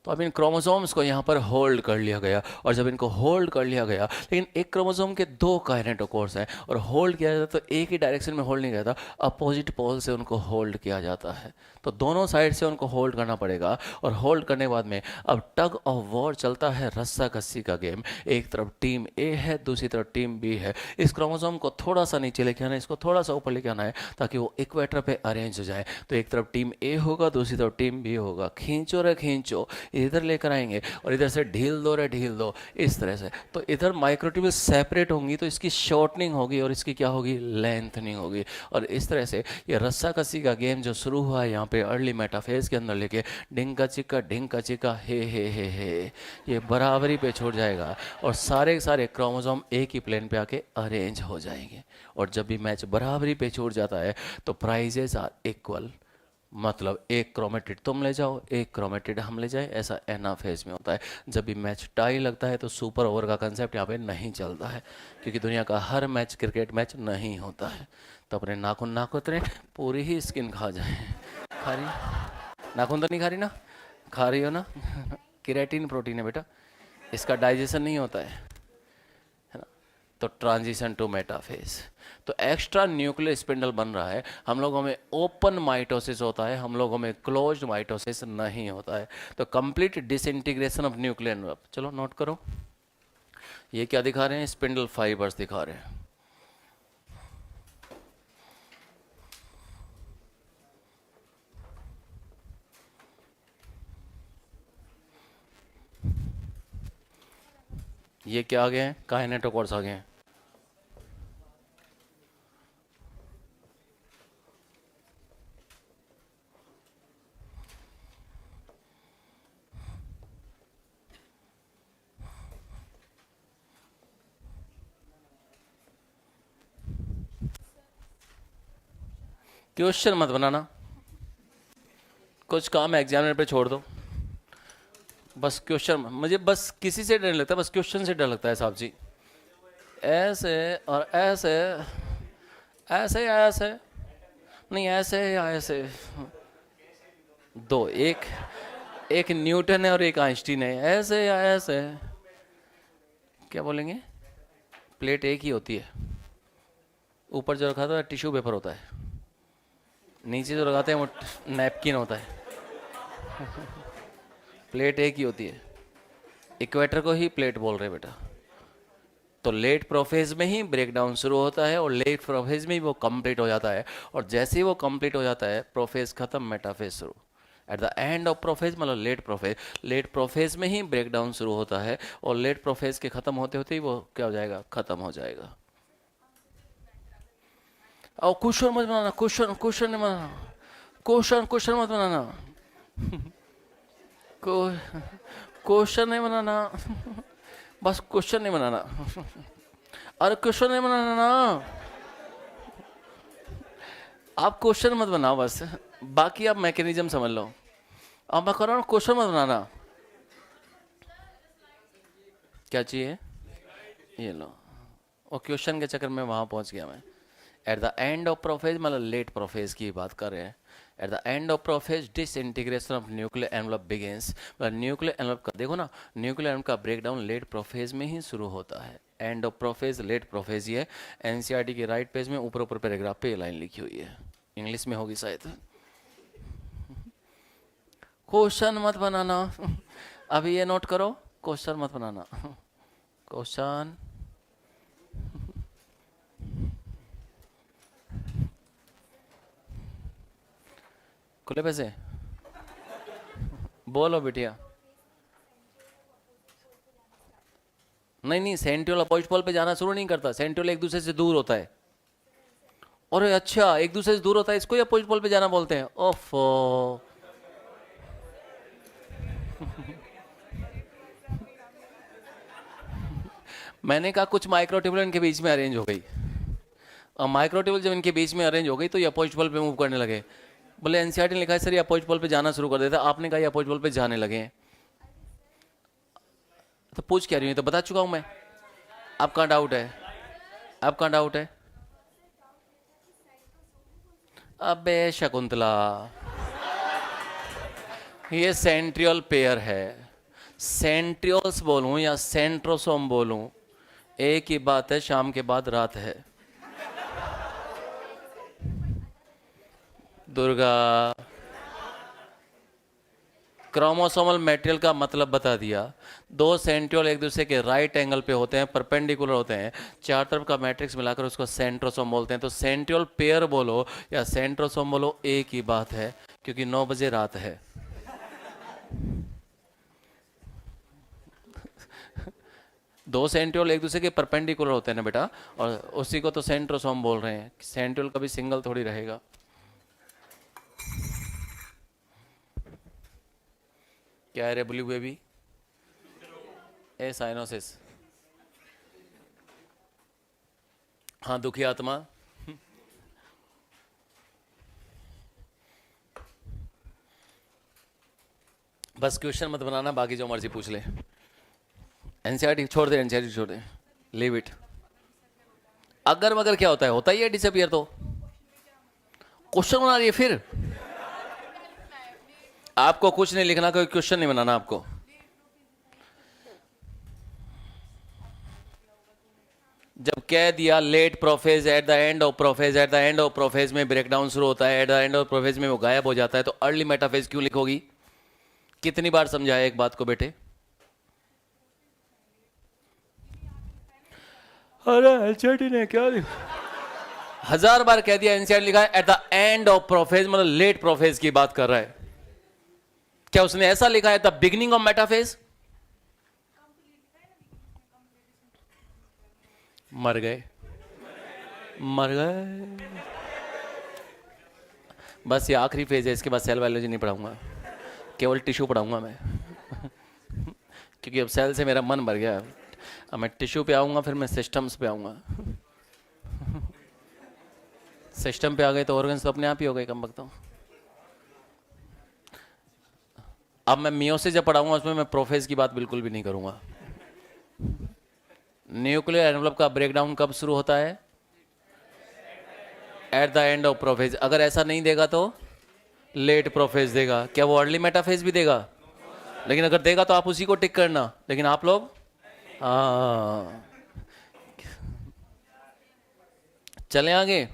तो अब इन क्रोमोसोम्स को यहाँ पर होल्ड कर लिया गया। और जब इनको होल्ड कर लिया गया, लेकिन एक क्रोमोसोम के दो काइनेटोकोर्स हैं और होल्ड किया जाता तो एक ही डायरेक्शन में होल्ड नहीं किया जाता, अपोजिट पोल से उनको होल्ड किया जाता है। तो दोनों साइड से उनको होल्ड करना पड़ेगा। और होल्ड करने के बाद में अब टग ऑफ वॉर चलता है, रस्सा कस्सी का गेम। एक तरफ टीम ए है, दूसरी तरफ टीम बी है। इस क्रोमोसोम को थोड़ा सा नीचे लेके आना है, इसको थोड़ा सा ऊपर लेके आना है, ताकि वो इक्वेटर पे अरेंज हो जाए। तो एक तरफ टीम ए होगा, दूसरी तरफ टीम बी होगा। खींचो रे खींचो, इधर लेकर आएंगे और इधर से ढील दो रे ढील दो, इस तरह से। तो इधर माइक्रोट्यूब्यूल सेपरेट होंगी तो इसकी शॉर्टनिंग होगी और इसकी क्या होगी, लेंथनिंग होगी। और इस तरह से ये रस्सा कस्सी का गेम जो शुरू हुआ है यहाँ पे अर्ली मेटाफेज के अंदर लेके ढिंका चिक्का हे, ये बराबरी पे छोड़ जाएगा और सारे के सारे क्रोमोसोम एक ही प्लेन पे आके अरेंज हो जाएंगे। और जब भी मैच बराबरी पे छूट जाता है तो प्राइजेस आर इक्वल, मतलब एक क्रोमेटिड तुम ले जाओ, एक क्रोमेटिड हम ले जाए, ऐसा एनाफेज में होता है। जब भी मैच टाई लगता है तो सुपर ओवर का कंसेप्ट यहाँ पे नहीं चलता है, क्योंकि दुनिया का हर मैच क्रिकेट मैच नहीं होता है। तो अपने नाखून ना कुतरे, पूरी ही स्किन खा जाए। खा रही, नाखून तो नहीं खा रही ना, खा रही हो ना केराटिन प्रोटीन है बेटा, इसका डाइजेशन नहीं होता है ना। तो ट्रांजिशन टू मेटाफेज, तो एक्स्ट्रा न्यूक्लियर स्पिंडल बन रहा है। हम लोगों में ओपन माइटोसिस होता है, हम लोगों में क्लोज्ड माइटोसिस नहीं होता है। तो complete disintegration of nuclear envelope. चलो नोट करो, ये क्या दिखा रहे हैं, स्पिंडल फाइबर्स दिखा रहे हैं। ये क्या आ गए हैं, काइनेटोकोर्स आ गए हैं। क्वेश्चन मत बनाना, कुछ काम एग्जामिनर पे छोड़ दो। बस क्वेश्चन, मुझे बस किसी से डर नहीं लगता, बस क्वेश्चन से डर लगता है साहब जी। ऐसे और ऐसे, ऐसे या ऐसे, नहीं ऐसे या ऐसे, दो, एक एक न्यूटन है और एक आइंस्टीन है, ऐसे या ऐसे, क्या बोलेंगे? प्लेट एक ही होती है, ऊपर जो रखा था टिश्यू पेपर होता है, नीचे जो लगाते हैं वो नैपकिन होता है। प्लेट एक ही होती है, इक्वेटर को ही प्लेट बोल रहे बेटा। तो लेट प्रोफेज में ही ब्रेक डाउन शुरू होता है और लेट प्रोफेज में ही वो कंप्लीट हो जाता है, और जैसे ही वो कंप्लीट हो जाता है प्रोफेज खत्म, मेटाफेज शुरू। Eight the end of prophase मतलब लेट प्रोफेज में ही ब्रेक डाउन शुरू होता है, और लेट प्रोफेज के खत्म होते होते ही वो क्या हो जाएगा? खत्म हो जाएगा। और क्वेश्चन मत बनाना, क्वेश्चन क्वेश्चन नहीं बनाना, क्वेश्चन क्वेश्चन मत बनाना, क्वेश्चन नहीं बनाना, बस क्वेश्चन नहीं बनाना। अरे क्वेश्चन नहीं बनाना ना, आप क्वेश्चन मत बनाओ बस, बाकी आप मैकेनिज्म समझ लो। अब मैं कर रहा हूँ, क्वेश्चन मत बनाना। क्या चाहिए? ये लो, और क्वेश्चन के चक्कर में वहाँ पहुँच गया मैं। At the end of prophase मतलब लेट प्रोफेज की बात कर रहे हैं। At the end of prophase disintegration of nuclear envelope begins, मतलब न्यूक्लियर एनवलप का देखो ना, न्यूक्लियर एनवलप का ब्रेकडाउन लेट प्रोफेज में ही शुरू होता है। End of prophase late prophase, ये एनसीईआरटी के राइट पेज में ऊपर ऊपर पैराग्राफ पे ये लाइन लिखी हुई है, इंग्लिश में होगी शायद। क्वेश्चन मत बनाना, अभी ये नोट करो, क्वेश्चन मत बनाना। क्वेश्चन खुले पैसे बोलो बिटिया। नहीं नहीं, सेंट्रियोल अपोजिट पोल पे जाना शुरू नहीं करता, सेंट्रियोल एक दूसरे से दूर होता है। और अच्छा, एक दूसरे से दूर होता है, इसको ही अपोजिट पोल पे जाना बोलते हैं। ओफो, मैंने कहा कुछ माइक्रोट्यूबुल इनके बीच में अरेंज हो गई, और माइक्रोट्यूबुल जब इनके बीच में अरेंज हो गई तो ये अपोजिट पोल पे मूव करने लगे। बोले एनसीईआरटी ने लिखा है सर ये अपोजिट पोल पे जाना शुरू कर देता, आपने कहा ये अपोजिट पोल पे जाने लगे। तो पूछ क्या रही हूँ, तो बता चुका हूँ मैं। अब कहाँ डाउट है? अब कहाँ डाउट है? अबे शकुंतला, ये सेंट्रियोल पेयर है। सेंट्रियोल्स बोलूं या सेंट्रोसोम बोलूं, एक ही बात है, शाम के बाद रात है। दुर्गा, क्रोमोसोमल मटेरियल का मतलब बता दिया। दो सेंट्रियोल एक दूसरे के राइट एंगल पे होते हैं, परपेंडिकुलर होते हैं, चार तरफ का मैट्रिक्स मिलाकर उसको सेंट्रोसोम बोलते हैं। तो सेंट्रियोल पेयर बोलो या सेंट्रोसोम बोलो, एक ही बात है, क्योंकि 9 बजे रात है। दो सेंट्रियोल एक दूसरे के परपेंडिकुलर होते हैं ना बेटा, और उसी को तो सेंट्रोसोम बोल रहे हैं। सेंट्रियोल कभी सिंगल थोड़ी रहेगा। क्या है रे ब्लू बेबी? ए साइनोसिस, हाँ, दुखी आत्मा। बस क्वेश्चन मत बनाना, बाकी जो मर्जी पूछ ले। एनसीईआरटी छोड़ दे, एनसीईआरटी छोड़ दे, लीव इट। अगर मगर क्या होता है? होता ही है डिसअपियर। तो क्वेश्चन बना रही है फिर। आपको कुछ नहीं लिखना, कोई क्वेश्चन नहीं बनाना आपको। जब कह दिया late prophase at the end of prophase, at the end of prophase में ब्रेकडाउन शुरू होता है, at the end of prophase में वो गायब हो जाता है, तो अर्ली मेटाफेज क्यों लिखोगी? कितनी बार समझाया एक बात को बेटे? अरे एनसीईआरटी ने क्या लिखा? 1000 बार कह दिया। एनसीईआरटी लिखा है at the end of prophase, मतलब लेट प्रोफेज की बात कर रहा है। क्या उसने ऐसा लिखा है द बिगिनिंग ऑफ मेटाफेज? मर गए, मर गए। बस ये आखिरी फेज है, इसके बाद सेल बायोलॉजी नहीं पढ़ाऊंगा, केवल टिश्यू पढ़ाऊंगा मैं। क्योंकि अब सेल से मेरा मन भर गया। अब मैं टिश्यू पे आऊंगा, फिर मैं सिस्टम्स पे आऊंगा। सिस्टम पे आ गए तो ऑर्गन्स तो अपने आप ही हो गए कम वक्त। अब मैं मियोसिस जब पढ़ाऊंगा उसमें मैं प्रोफेज की बात बिल्कुल भी नहीं करूंगा। न्यूक्लियर एनवलप का ब्रेकडाउन कब शुरू होता है? At the end of prophase. अगर ऐसा नहीं देगा तो लेट प्रोफेज देगा। क्या वो अर्ली मेटाफेज भी देगा? लेकिन अगर देगा तो आप उसी को टिक करना, लेकिन आप लोग चलें आगे।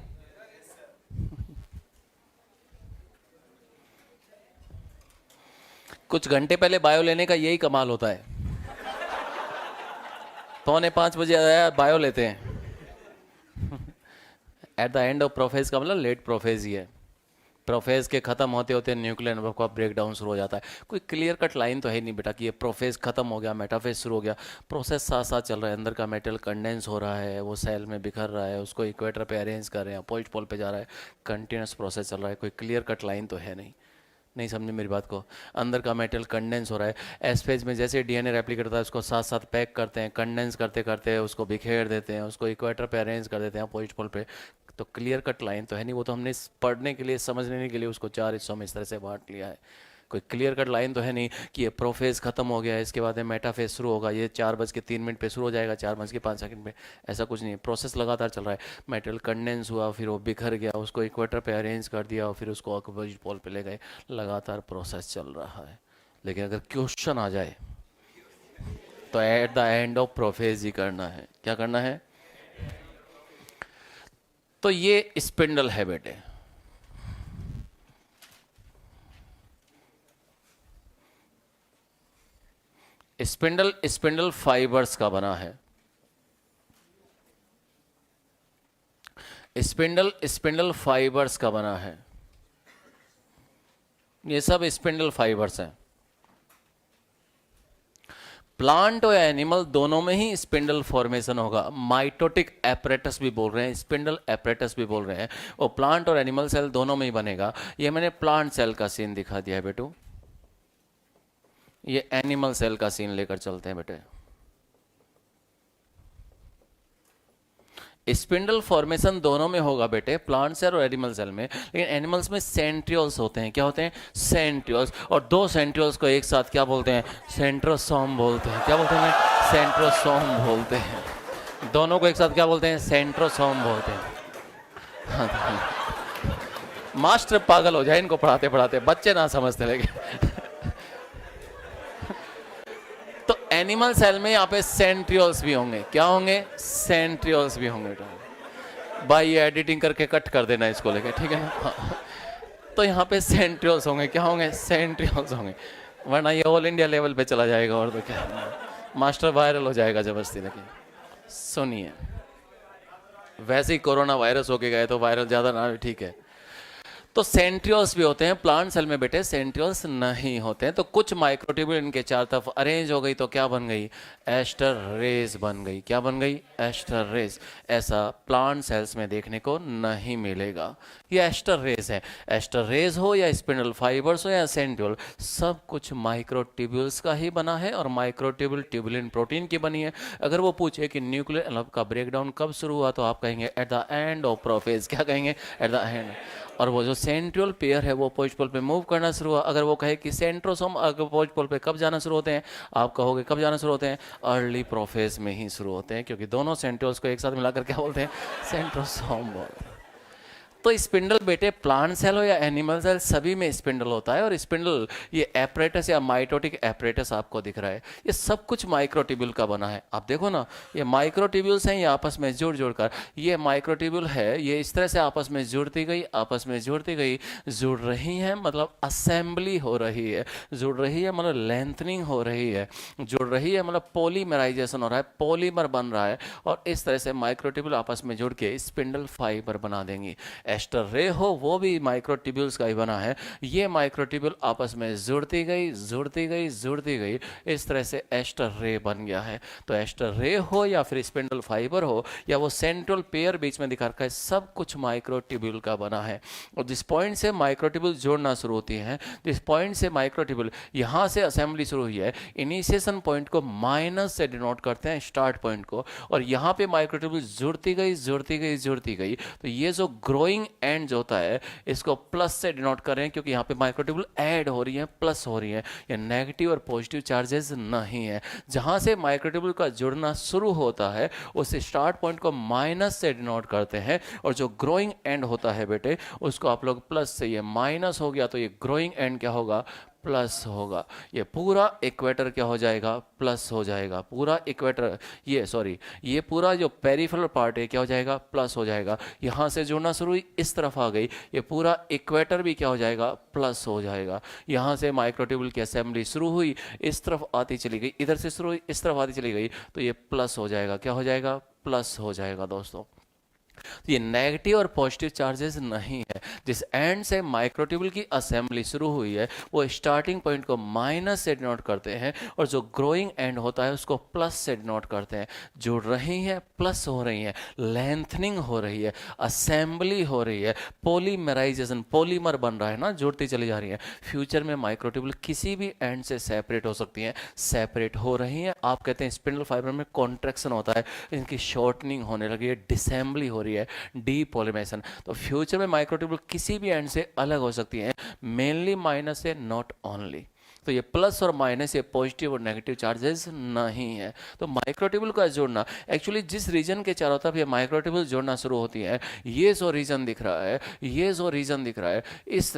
कुछ घंटे पहले बायो लेने का यही कमाल होता है, 4:45 आया बायो लेते हैं। At the end of prophase का मतलब लेट प्रोफेज ही है। प्रोफेज के खत्म होते होते न्यूक्लियर नेटवर्क का ब्रेक डाउन शुरू हो जाता है। कोई क्लियर कट लाइन तो है नहीं बेटा कि ये प्रोफेज खत्म हो गया मेटाफेज शुरू हो गया। प्रोसेस साथ साथ चल रहा है, अंदर का मेटल कंडेंस हो रहा है, वो सेल में बिखर रहा है, उसको इक्वेटर पे अरेंज कर रहे हैं, अपोजिट पोल पे जा रहा है, कंटिन्यूस प्रोसेस चल रहा है। कोई क्लियर कट लाइन तो है नहीं। नहीं समझे मेरी बात को? अंदर का मेटल कंडेंस हो रहा है। एस फेज में जैसे डीएनए रेप्लिकेट होता है उसको साथ साथ पैक करते हैं, कंडेंस करते करते उसको बिखेर देते हैं, उसको इक्वेटर पे अरेंज कर देते हैं, अपोजिट पोल पे। तो क्लियर कट लाइन तो है नहीं, वो तो हमने पढ़ने के लिए समझने के लिए उसको 4 हिस्सों में इस तरह से बांट लिया है। कोई क्लियर कट लाइन तो है नहीं कि ये प्रोफेज खत्म हो गया है, इसके बाद में मेटाफेज शुरू होगा, ये 4:03 पे शुरू हो जाएगा, 4:05 पे। ऐसा कुछ नहीं है, प्रोसेस लगातार चल रहा है। मेटल कंडेंस हुआ, फिर वो बिखर गया, उसको इक्वेटर पे अरेंज कर दिया और फिर उसको अपोजिट पोल पे ले गए। लगातार प्रोसेस चल रहा है। लेकिन अगर क्वेश्चन आ जाए तो at the end of prophase ही करना है। क्या करना है? तो ये स्पिंडल है बेटे। स्पिंडल स्पिंडल फाइबर्स का बना है। स्पिंडल स्पिंडल फाइबर्स का बना है। ये सब स्पिंडल फाइबर्स हैं। प्लांट और एनिमल दोनों में ही स्पिंडल फॉर्मेशन होगा। माइटोटिक एपरेटस भी बोल रहे हैं, स्पिंडल एपरेटस भी बोल रहे हैं, और प्लांट और एनिमल सेल दोनों में ही बनेगा। ये मैंने प्लांट सेल का सीन दिखा दिया है बेटू, ये एनिमल सेल का सीन लेकर चलते हैं बेटे। स्पिंडल फॉर्मेशन दोनों में होगा बेटे, प्लांट सेल और एनिमल सेल में। लेकिन एनिमल्स में सेंट्रियोल्स होते हैं। क्या होते हैं? सेंट्रियोल्स। और 2 सेंट्रियोल्स को एक साथ क्या बोलते हैं? सेंट्रोसोम बोलते हैं। क्या बोलते हैं? सेंट्रोसोम बोलते हैं। दोनों को एक साथ क्या बोलते हैं? सेंट्रोसोम बोलते हैं। मास्टर पागल हो जाए इनको पढ़ाते पढ़ाते, बच्चे ना समझते। लेकिन तो एनिमल सेल में यहाँ पे सेंट्रियोल्स भी होंगे। क्या होंगे? सेंट्रियोल्स भी होंगे। भाई ये एडिटिंग करके कट कर देना इसको लेके, ठीक है ना? हाँ। तो यहाँ पे सेंट्रियोल्स होंगे। क्या होंगे? सेंट्रियोल्स होंगे, वरना ये ऑल इंडिया लेवल पे चला जाएगा और तो क्या, मास्टर वायरल हो जाएगा जबरदस्ती। लेकिन सुनिए, वैसे ही कोरोना वायरस होके गए तो वायरल ज़्यादा ना, ठीक है। तो सेंट्रियोल्स भी होते हैं प्लांट सेल में बेटे, सेंट्रियोल्स नहीं होते हैं। तो कुछ माइक्रोट्यूब्यूल इनके चार तरफ अरेंज हो गई तो क्या बन गई? एस्टर रेज बन गई। क्या बन गई? Aster rays. ऐसा प्लांट सेल्स में देखने को नहीं मिलेगा। ये एस्टर रेज है। एस्टर रेज हो या स्पिंडल फाइबर्स हो या सेंट्रियोल, सब कुछ माइक्रोट्यूब्यूल्स का ही बना है, और माइक्रोट्यूब्यूल ट्यूबुलिन प्रोटीन की बनी है। अगर वो पूछे कि न्यूक्लियर एटम का ब्रेकडाउन कब शुरू हुआ, तो आप कहेंगे eight the end of prophase. क्या कहेंगे? Eight the and. और वो जो सेंट्रियोल पेयर है वो अपोजिट पोल पे मूव करना शुरू हुआ। अगर वो कहे कि सेंट्रोसोम अपोजिट पोल पे कब जाना शुरू होते हैं, आप कहोगे कब जाना शुरू होते हैं? अर्ली प्रोफेज में ही शुरू होते हैं, क्योंकि दोनों सेंट्रियोल्स को एक साथ मिलाकर क्या बोलते हैं? सेंट्रोसोम बोलते हैं। तो स्पिंडल बेटे, प्लांट सेल हो या एनिमल सेल, सभी में स्पिंडल होता है। और स्पिंडल ये एपरेटस या माइटोटिक एपरेटस आपको दिख रहा है, ये सब कुछ माइक्रोट्यूब्यूल का बना है। आप देखो ना, ये माइक्रोट्यूब्यूल्स हैं, ये आपस में जुड़ जुड़कर, ये माइक्रोट्यूब्यूल है, ये इस तरह से आपस में जुड़ती गई, आपस में जुड़ती गई, जुड़ रही हैं मतलब असेंबली हो रही है, जुड़ रही है मतलब लेंथनिंग हो रही है, जुड़ रही है मतलब पॉलीमराइजेशन हो रहा है, पॉलीमर बन रहा है। और इस तरह से माइक्रोट्यूब्यूल आपस में जुड़ के स्पिंडल फाइबर बना देंगी। एस्टर रे हो वो भी माइक्रोट्यूब्यूल्स का ही बना है। ये माइक्रोट्यूब्यूल आपस में जुड़ती गई, जुड़ती गई, जुड़ती गई, इस तरह से एस्टर रे बन गया है। तो एस्टर रे हो या फिर स्पिंडल फाइबर हो या वो सेंट्रल पेयर बीच में दिखा रखा है, सब कुछ माइक्रोट्यूब्यूल का बना है। और जिस पॉइंट से माइक्रोट्यूब्यूल जोड़ना शुरू होती है, जिस पॉइंट से माइक्रोट्यूब्यूल यहाँ से असेंबली शुरू हुई है, इनिशिएशन पॉइंट को माइनस से डिनोट करते हैं, स्टार्ट पॉइंट को। और यहाँ पे माइक्रोट्यूब्यूल जुड़ती गई, जुड़ती गई, जुड़ती गई, तो ये जो ग्रोइंग ग्रोइंग एंड जो होता है इसको प्लस से डिनोट कर रहे हैं, क्योंकि यहाँ पे माइक्रोट्यूबुल ऐड हो रही है, प्लस हो रही है, ये नेगेटिव और पॉजिटिव चार्जेस नहीं है। जहाँ से माइक्रोट्यूबुल का जुड़ना शुरू होता है उस स्टार्ट पॉइंट को माइनस से डिनोट करते हैं, और जो ग्रोइंग एंड होता है बेटे उसको आप लोग प्लस से, ये माइनस हो गया तो ये ग्रोइंग एंड क्या होगा, प्लस होगा। ये पूरा इक्वेटर क्या हो जाएगा, प्लस हो जाएगा। पूरा इक्वेटर, ये पूरा जो पेरिफेरल पार्ट है क्या हो जाएगा, प्लस हो जाएगा। यहाँ से जुड़ना शुरू हुई, इस तरफ आ गई, ये पूरा इक्वेटर भी क्या हो जाएगा, प्लस हो जाएगा। यहाँ से माइक्रोट्यूबुल की असेंबली शुरू हुई, इस तरफ आती चली गई, इधर से शुरू हुई, इस तरफ आती चली गई, तो ये प्लस हो जाएगा। क्या हो जाएगा, प्लस हो जाएगा दोस्तों। तो ये नेगेटिव और पॉजिटिव चार्जेस नहीं है। जिस एंड से माइक्रोट्यूबुल की असेंबली शुरू हुई है वो स्टार्टिंग पॉइंट को माइनस से डिनोट करते हैं, और जो ग्रोइंग एंड होता है उसको प्लस से डिनोट करते हैं। जुड़ रही हैं, प्लस हो रही हैं, लेंथनिंग हो रही है, असेंबली हो रही है, पॉलीमराइजेशन, पॉलीमर बन रहा है ना, जुड़ती चली जा रही है। फ्यूचर में माइक्रोट्यूबुल किसी भी एंड से सेपरेट हो सकती हैं, सेपरेट हो रही हैं। आप कहते हैं स्पिंडल फाइबर में कॉन्ट्रैक्शन होता है, इनकी शॉर्टनिंग होने लगी है, डिसेंबली हो रही है, डीपॉलीमराइजेशन। तो फ्यूचर में माइक्रोट्यूबुल किसी भी एंड से अलग हो सकती हैं, मेनली माइनस से, नॉट ओनली। तो ये प्लस और माइनस, ये पॉजिटिव और नेगेटिव चार्जेस नहीं है। तो माइक्रोट्यूबुल का जोड़ना एक्चुअली जिस रीजन के चारों तरफ ये माइक्रोट्यूबुल जोड़ना शुरू होती है, ये जो रीजन दिख रहा है, ये जो रीजन दिख रहा है, इस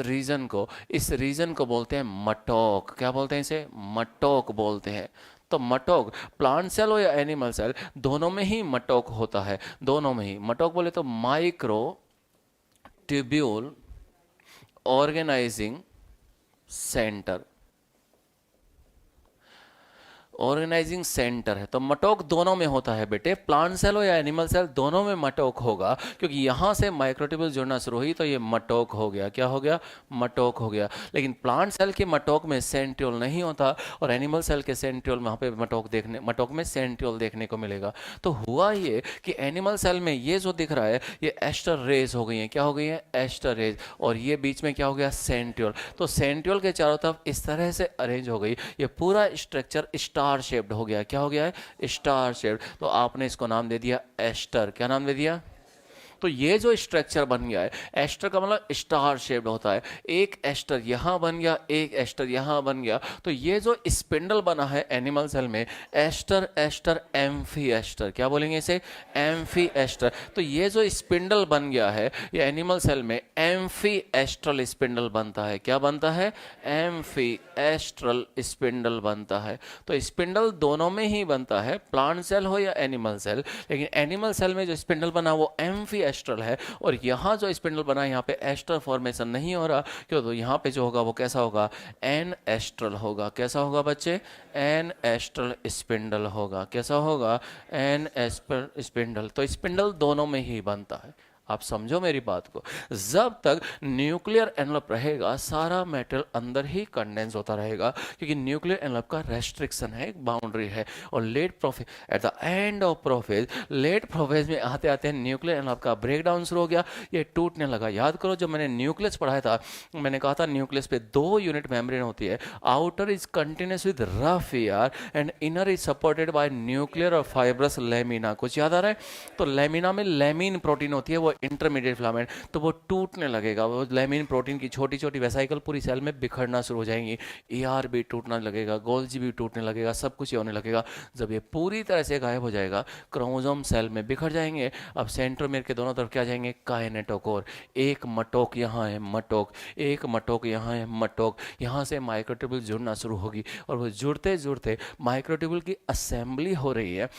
रीजन को बोलते हैं मटोक। क्या बोलते हैं इसे, मटोक बोलते हैं। तो मटोक, प्लांट सेल हो या एनिमल सेल, दोनों में ही मटोक होता है, दोनों में ही। मटोक बोले तो microtubule organising centre, organising centre है। तो मटोक दोनों में होता है बेटे, प्लांट सेल हो या एनिमल सेल, दोनों में मटोक होगा, क्योंकि यहाँ से माइक्रोट्यूबुल जुड़ना शुरू हुई तो ये मटोक हो गया। क्या हो गया, मटोक हो गया। लेकिन प्लांट सेल के मटोक में सेंट्रियोल नहीं होता, और एनिमल सेल के सेंट्रियोल, वहाँ पे मटोक में सेंट्रियोल देखने को मिलेगा। तो हुआ ये कि एनिमल सेल में ये जो दिख रहा है ये एस्टर रेज हो गई है। क्या हो गई है, एस्टर रेज, और ये बीच में क्या हो गया, सेंट्रियोल। तो सेंट्रियोल के चारों तरफ इस तरह से अरेंज हो गई, ये पूरा स्ट्रक्चर स्टार शेप्ड हो गया। क्या हो गया है, स्टार शेप्ड। तो आपने इसको नाम दे दिया एस्टर। क्या नाम दे दिया, तो ये जो स्ट्रक्चर बन गया है, एस्टर का मतलब स्टार शेप्ड होता है। एक एस्टर यहाँ बन गया, एक एस्टर यहाँ बन गया, तो ये जो स्पिंडल बना है एनिमल सेल में, एस्टर एस्टर एम्फी एस्टर, क्या बोलेंगे इसे, एम्फी एस्टर। तो ये जो स्पिंडल बन गया है ये एनिमल सेल में एम्फी एस्ट्रल स्पिंडल बनता है। क्या बनता है, एम्फी एस्ट्रल स्पिंडल बनता है। तो स्पिंडल दोनों में ही बनता है, प्लांट सेल हो या एनिमल सेल, लेकिन एनिमल सेल में जो स्पिंडल बना वो एम्फी एस्ट्रल है, और यहाँ जो स्पिंडल बना है यहाँ पे एस्ट्रल फॉर्मेशन नहीं हो रहा, क्यों, तो यहाँ पे जो होगा वो कैसा होगा, एन एस्ट्रल होगा। कैसा होगा बच्चे, एन एस्ट्रल स्पिंडल होगा। कैसा होगा, एन एस्ट्रल स्पिंडल। तो स्पिंडल दोनों में ही बनता है। आप समझो मेरी बात को, जब तक न्यूक्लियर एनवलप रहेगा सारा मेटल अंदर ही कंडेंस होता रहेगा, क्योंकि न्यूक्लियर एनवलप का रेस्ट्रिक्शन है, एक बाउंड्री है। और late prophase, at the end of prophase, late prophase में आते आते न्यूक्लियर एनवलप का ब्रेकडाउन शुरू हो गया, ये टूटने लगा। याद करो जब मैंने न्यूक्लियस पढ़ाया था, मैंने कहा था न्यूक्लियस पे 2 यूनिट मेम्ब्रेन होती है, outer is continuous with rough air and inner is supported by nuclear और फाइब्रस लेमिना। कुछ याद आ रहा है, तो लेमिना में लेमिन प्रोटीन होती है, वो इंटरमीडिएट फिलामेंट, तो वो टूटने लगेगा। वो लेमिन प्रोटीन की छोटी छोटी वेसाइकल पूरी सेल में बिखरना शुरू हो जाएंगी, ईआर भी टूटने लगेगा, गोल्जी भी टूटने लगेगा, सब कुछ ये होने लगेगा। जब ये पूरी तरह से गायब हो जाएगा, क्रोमोसोम सेल में बिखर जाएंगे। अब सेंट्रोमेयर के दोनों तरफ क्या जाएंगे, काइनेटोकोर। एक मटोक यहाँ है, मटोक, एक मटोक यहाँ है, मटोक। यहाँ से माइक्रोट्यूब्यूल जुड़ना शुरू होगी, और वो जुड़ते जुड़ते माइक्रोट्यूब्यूल की असेंबली हो रही है,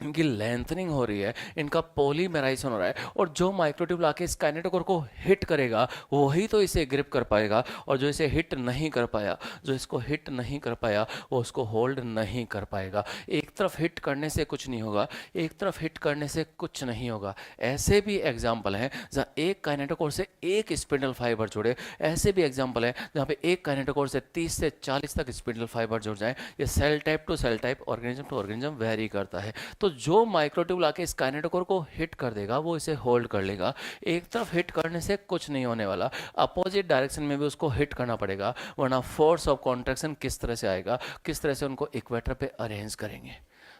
इनकी लेंथनिंग हो रही है, इनका पॉलीमराइजेशन हो रहा है, और जो माइक्रोट्यूब्यूल आके इस काइनेटोकोर को हिट करेगा वही तो इसे ग्रिप कर पाएगा, और जो इसे हिट नहीं कर पाया, जो इसको हिट नहीं कर पाया, वो उसको होल्ड नहीं कर पाएगा। एक तरफ हिट करने से कुछ नहीं होगा, एक तरफ हिट करने से कुछ नहीं होगा। ऐसे भी एग्जाम्पल हैं जहाँ एक काइनेटोकोर से एक स्पिंडल फाइबर जुड़े, ऐसे भी एग्जाम्पल है जहाँ पे एक काइनेटोकोर से 30 से 40 तक स्पिंडल फाइबर जुड़ जाए। ये cell type to cell type, organism to organism vary करता है। तो जो माइक्रोट्यूब्यूल आके इस काइनेटोकोर को हिट कर देगा वो इसे होल्ड कर लेगा। एक तरफ हिट करने से कुछ नहीं होने वाला, अपोजिट डायरेक्शन में भी उसको हिट करना पड़ेगा, वरना फोर्स ऑफ कॉन्ट्रैक्शन किस तरह से आएगा, किस तरह से उनको इक्वेटर पे अरेंज करेंगे।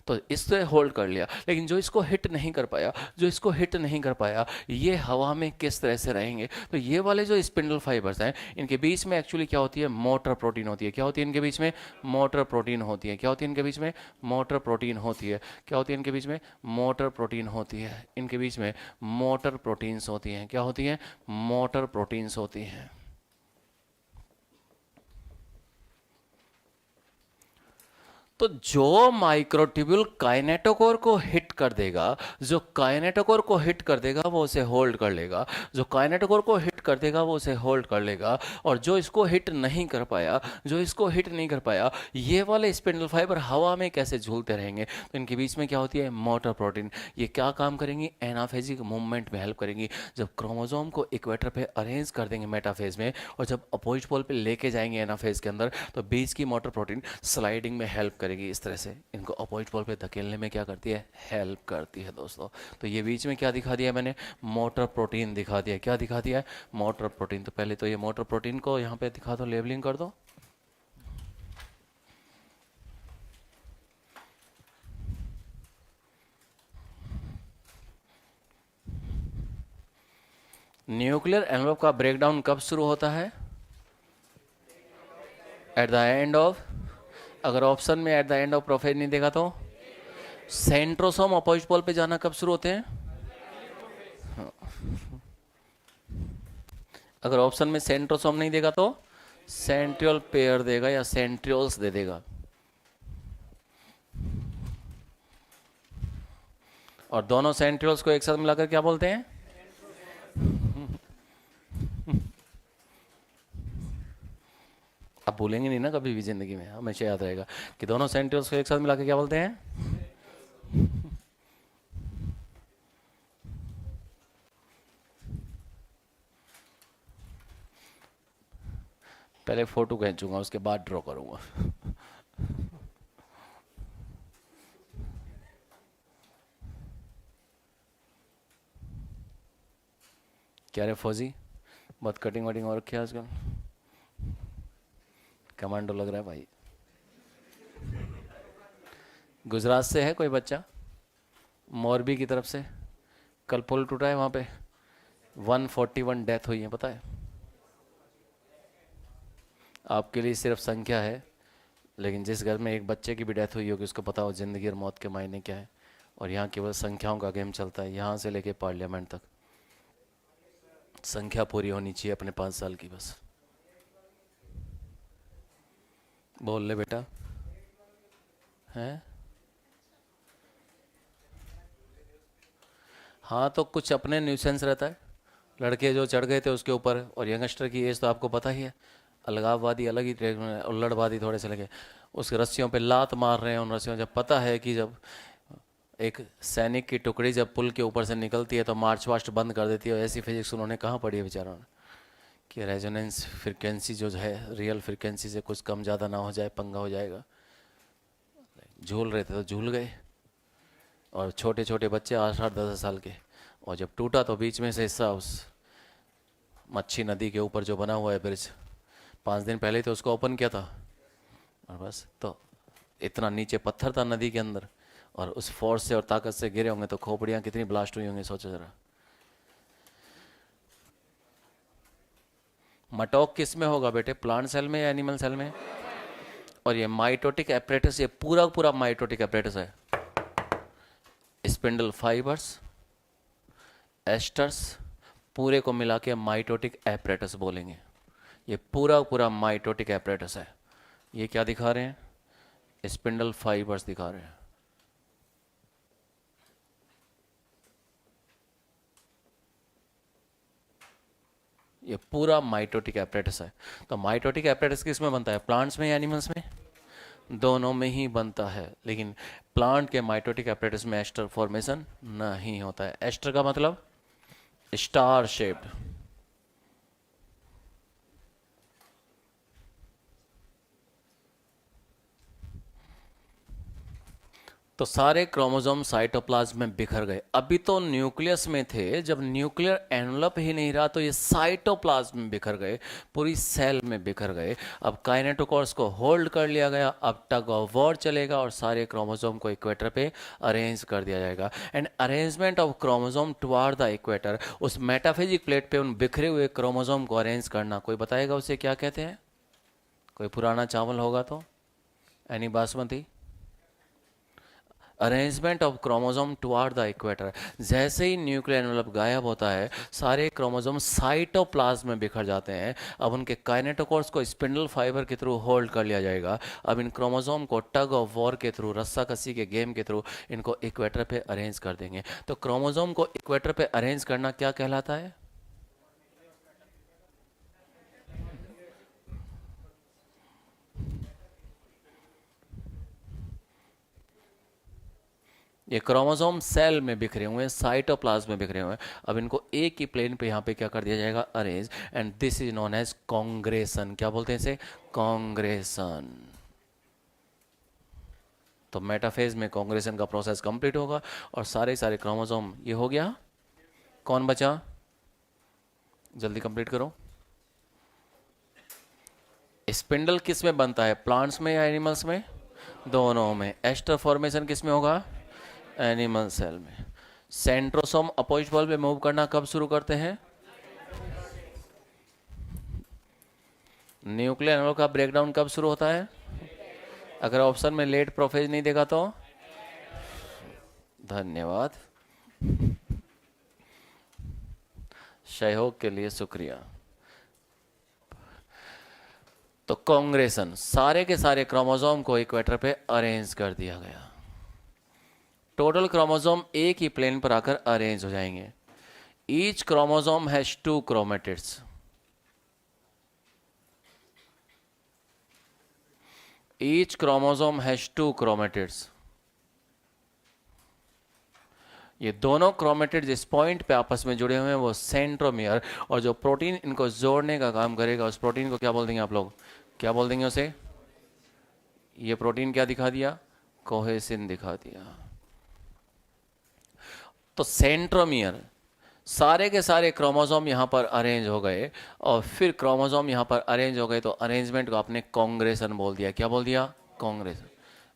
तो इससे होल्ड कर लिया। लेकिन जो इसको हिट नहीं कर पाया, जो इसको हिट नहीं कर पाया, ये हवा में किस तरह से रहेंगे? तो ये वाले जो स्पिंडल फाइबर्स हैं, इनके बीच में एक्चुअली क्या होती है? मोटर प्रोटीन होती है। क्या होती है इनके बीच में? मोटर प्रोटीन होती है। क्या होती है इनके बीच में? मोटर प्रोटीन होती है। क्या होती है इनके बीच में? मोटर प्रोटीन होती है। इनके बीच में मोटर प्रोटीन्स होती हैं। क्या होती हैं? मोटर प्रोटीन्स होती हैं। तो जो माइक्रोट्यूब्यूल काइनेटोकोर को हिट कर देगा, जो काइनेटोकोर को हिट कर देगा वो उसे होल्ड कर लेगा, जो काइनेटोकोर को हिट कर देगा वो उसे होल्ड कर लेगा। और जो इसको हिट नहीं कर पाया, जो इसको हिट नहीं कर पाया, ये वाले स्पिंडल फाइबर हवा में कैसे झूलते रहेंगे? तो इनके बीच में क्या होती है? Motor protein. ये क्या काम करेंगी? एनाफेजिक मूवमेंट में हेल्प करेंगी। जब क्रोमोसोम को इक्वेटर पे अरेंज कर देंगे मेटाफेज में, और जब अपोजिट पोल पे लेके जाएंगे एनाफेज के अंदर, तो बीच की मोटर प्रोटीन स्लाइडिंग में हेल्प करेगी। इस तरह से इनको अपोजिट पोल पे धकेलने में क्या करती है? हेल्प करती है दोस्तों। तो ये बीच में क्या दिखा दिया मैंने? मोटर प्रोटीन दिखा दिया। क्या दिखा दिया? Motor protein. तो पहले तो ये मोटर प्रोटीन को यहाँ पे दिखा दो, लेबलिंग कर दो। न्यूक्लियर एनवेलप का ब्रेकडाउन कब शुरू होता है? एट द एंड ऑफ, अगर ऑप्शन में eight the end of prophase नहीं देगा तो सेंट्रोसोम अपोजिट पोल पे जाना कब शुरू होते हैं? अगर ऑप्शन में सेंट्रोसोम नहीं देगा तो सेंट्रियोल पेयर देगा या सेंट्रियोल्स दे देगा। और दोनों सेंट्रियोल्स को एक साथ मिलाकर क्या बोलते हैं? आप भूलेंगे नहीं ना कभी भी जिंदगी में, हमेशा याद रहेगा कि दोनों सेंट्रियोल्स को एक साथ मिलाकर क्या बोलते हैं? पहले फोटो खींचूंगा, उसके बाद ड्रॉ करूंगा। क्या रे फौजी, बहुत कटिंग वटिंग और रखी है आजकल, कमांडो लग रहा है भाई। गुजरात से है कोई बच्चा, मोरबी की तरफ से, कल पुल टूटा है वहाँ पे, 141 डेथ हुई है, पता है? आपके लिए सिर्फ संख्या है, लेकिन जिस घर में एक बच्चे की भी डेथ हुई होगी उसको पता हो ज़िंदगी और मौत के मायने क्या है। और यहाँ केवल संख्याओं का गेम चलता है, यहाँ से लेके पार्लियामेंट तक संख्या पूरी होनी चाहिए अपने 5 साल की बस। बोल ले बेटा, हैं? हाँ, तो कुछ अपने न्यूसेंस रहता है। लड़के जो चढ़ गए थे उसके ऊपर, और यंगस्टर की एज तो आपको पता ही है, अलगाववादी अलग ही ट्रैक में, उल्लड़वादी थोड़े से लगे, उस रस्सियों पे लात मार रहे हैं। उन रस्सियों, जब पता है कि जब एक सैनिक की टुकड़ी जब पुल के ऊपर से निकलती है तो मार्च वास्ट बंद कर देती है। और ऐसी फिजिक्स उन्होंने कहाँ पढ़ी है बेचारों ने, कि रेजोनेंस फ्रिक्वेंसी जो है रियल फ्रिक्वेंसी से कुछ कम ज़्यादा ना हो जाए, पंगा हो जाएगा। झूल रहे थे तो झूल गए, और छोटे छोटे बच्चे 8-10 साल के। और जब टूटा तो बीच में से हिस्सा, उस मच्छी नदी के ऊपर जो बना हुआ है ब्रिज, 5 दिन पहले तो उसको ओपन किया था, और बस तो इतना नीचे पत्थर था नदी के अंदर, और उस फोर्स से और ताकत से गिरे होंगे तो खोपड़ियाँ कितनी ब्लास्ट हुई होंगी, सोचो जरा। मटॉक किस में होगा बेटे, प्लांट सेल में या एनिमल सेल में? और ये माइटोटिक एपरेटस, ये पूरा पूरा माइटोटिक एपरेटस है। स्पिंडल फाइबर्स, एस्टर्स, पूरे को मिला के माइटोटिक एपरेटस बोलेंगे। ये पूरा पूरा माइटोटिक एपरेटस है। ये क्या दिखा रहे हैं? स्पिंडल फाइबर्स दिखा रहे हैं। ये पूरा माइटोटिक एपरेटस है। तो माइटोटिक एपरेटस किस में बनता है, प्लांट्स में या एनिमल्स में? दोनों में ही बनता है। लेकिन प्लांट के माइटोटिक एपरेटस में एस्टर फॉर्मेशन नहीं होता है। एस्टर का मतलब स्टार शेप्ड। तो सारे क्रोमोसोम साइटोप्लाज्म में बिखर गए। अभी तो न्यूक्लियस में थे, जब न्यूक्लियर एनवलप ही नहीं रहा तो ये साइटोप्लाज्म में बिखर गए, पूरी सेल में बिखर गए। अब काइनेटोकोर्स को होल्ड कर लिया गया, अब टग ऑफ वॉर चलेगा और सारे क्रोमोसोम को इक्वेटर पे अरेंज कर दिया जाएगा। And arrangement of chromosome toward the equator, उस मेटाफिजिक प्लेट पे उन बिखरे हुए क्रोमोसोम को अरेंज करना, कोई बताएगा उसे क्या कहते हैं? कोई पुराना चावल होगा तो? Any basmati? Arrangement of chromosome toward the equator. जैसे ही न्यूक्लियर एनवलप गायब होता है, सारे क्रोमोसोम साइटोप्लाज्म में बिखर जाते हैं। अब उनके काइनेटोकोर्स को स्पिंडल फाइबर के थ्रू होल्ड कर लिया जाएगा। अब इन क्रोमोसोम को टग ऑफ वॉर के थ्रू, रस्साकसी के गेम के थ्रू इनको इक्वेटर पे अरेंज कर देंगे। तो क्रोमोसोम को इक्वेटर पे अरेंज करना क्या कहलाता है? ये क्रोमोसोम सेल में बिखरे हुए हैं, साइटोप्लाज्म में बिखरे हुए हैं। अब इनको एक ही प्लेन पे यहाँ पे क्या कर दिया जाएगा? Arrange. And this is known as congression. क्या बोलते हैं इसे? कॉन्ग्रेशन। तो मेटाफेज में कॉन्ग्रेशन का प्रोसेस कंप्लीट होगा और सारे क्रोमोसोम ये हो गया। कौन बचा? जल्दी कंप्लीट करो। स्पिंडल किस में बनता है? प्लांट्स में या एनिमल्स में? दोनों में। एस्टर फॉर्मेशन किस में होगा? एनिमल सेल में। सेंट्रोसोम अपोजिट पोल पे मूव करना कब शुरू करते हैं? न्यूक्लियर एनवलप का ब्रेकडाउन कब शुरू होता है? अगर ऑप्शन में लेट प्रोफेज नहीं देगा तो? धन्यवाद, सहयोग के लिए शुक्रिया। तो कॉन्ग्रेशन, सारे के सारे क्रोमोसोम को इक्वेटर पे अरेंज कर दिया गया। टोटल क्रोमोसोम एक ही प्लेन पर आकर अरेंज हो जाएंगे। Each chromosome has 2 chromatids. Each chromosome has 2 chromatids. ये दोनों क्रोमेटिड जिस पॉइंट पे आपस में जुड़े हुए हैं वो सेंट्रोमियर, और जो प्रोटीन इनको जोड़ने का काम करेगा उस प्रोटीन को क्या बोल देंगे आप लोग? क्या बोल देंगे उसे? ये प्रोटीन क्या दिखा दिया? कोहेसिन दिखा दिया। तो सेंट्रोमियर, सारे के सारे क्रोमोसोम यहाँ पर अरेंज हो गए, और फिर क्रोमोसोम यहाँ पर अरेंज हो गए तो अरेंजमेंट को आपने कॉन्ग्रेशन बोल दिया। क्या बोल दिया? कॉन्ग्रेशन।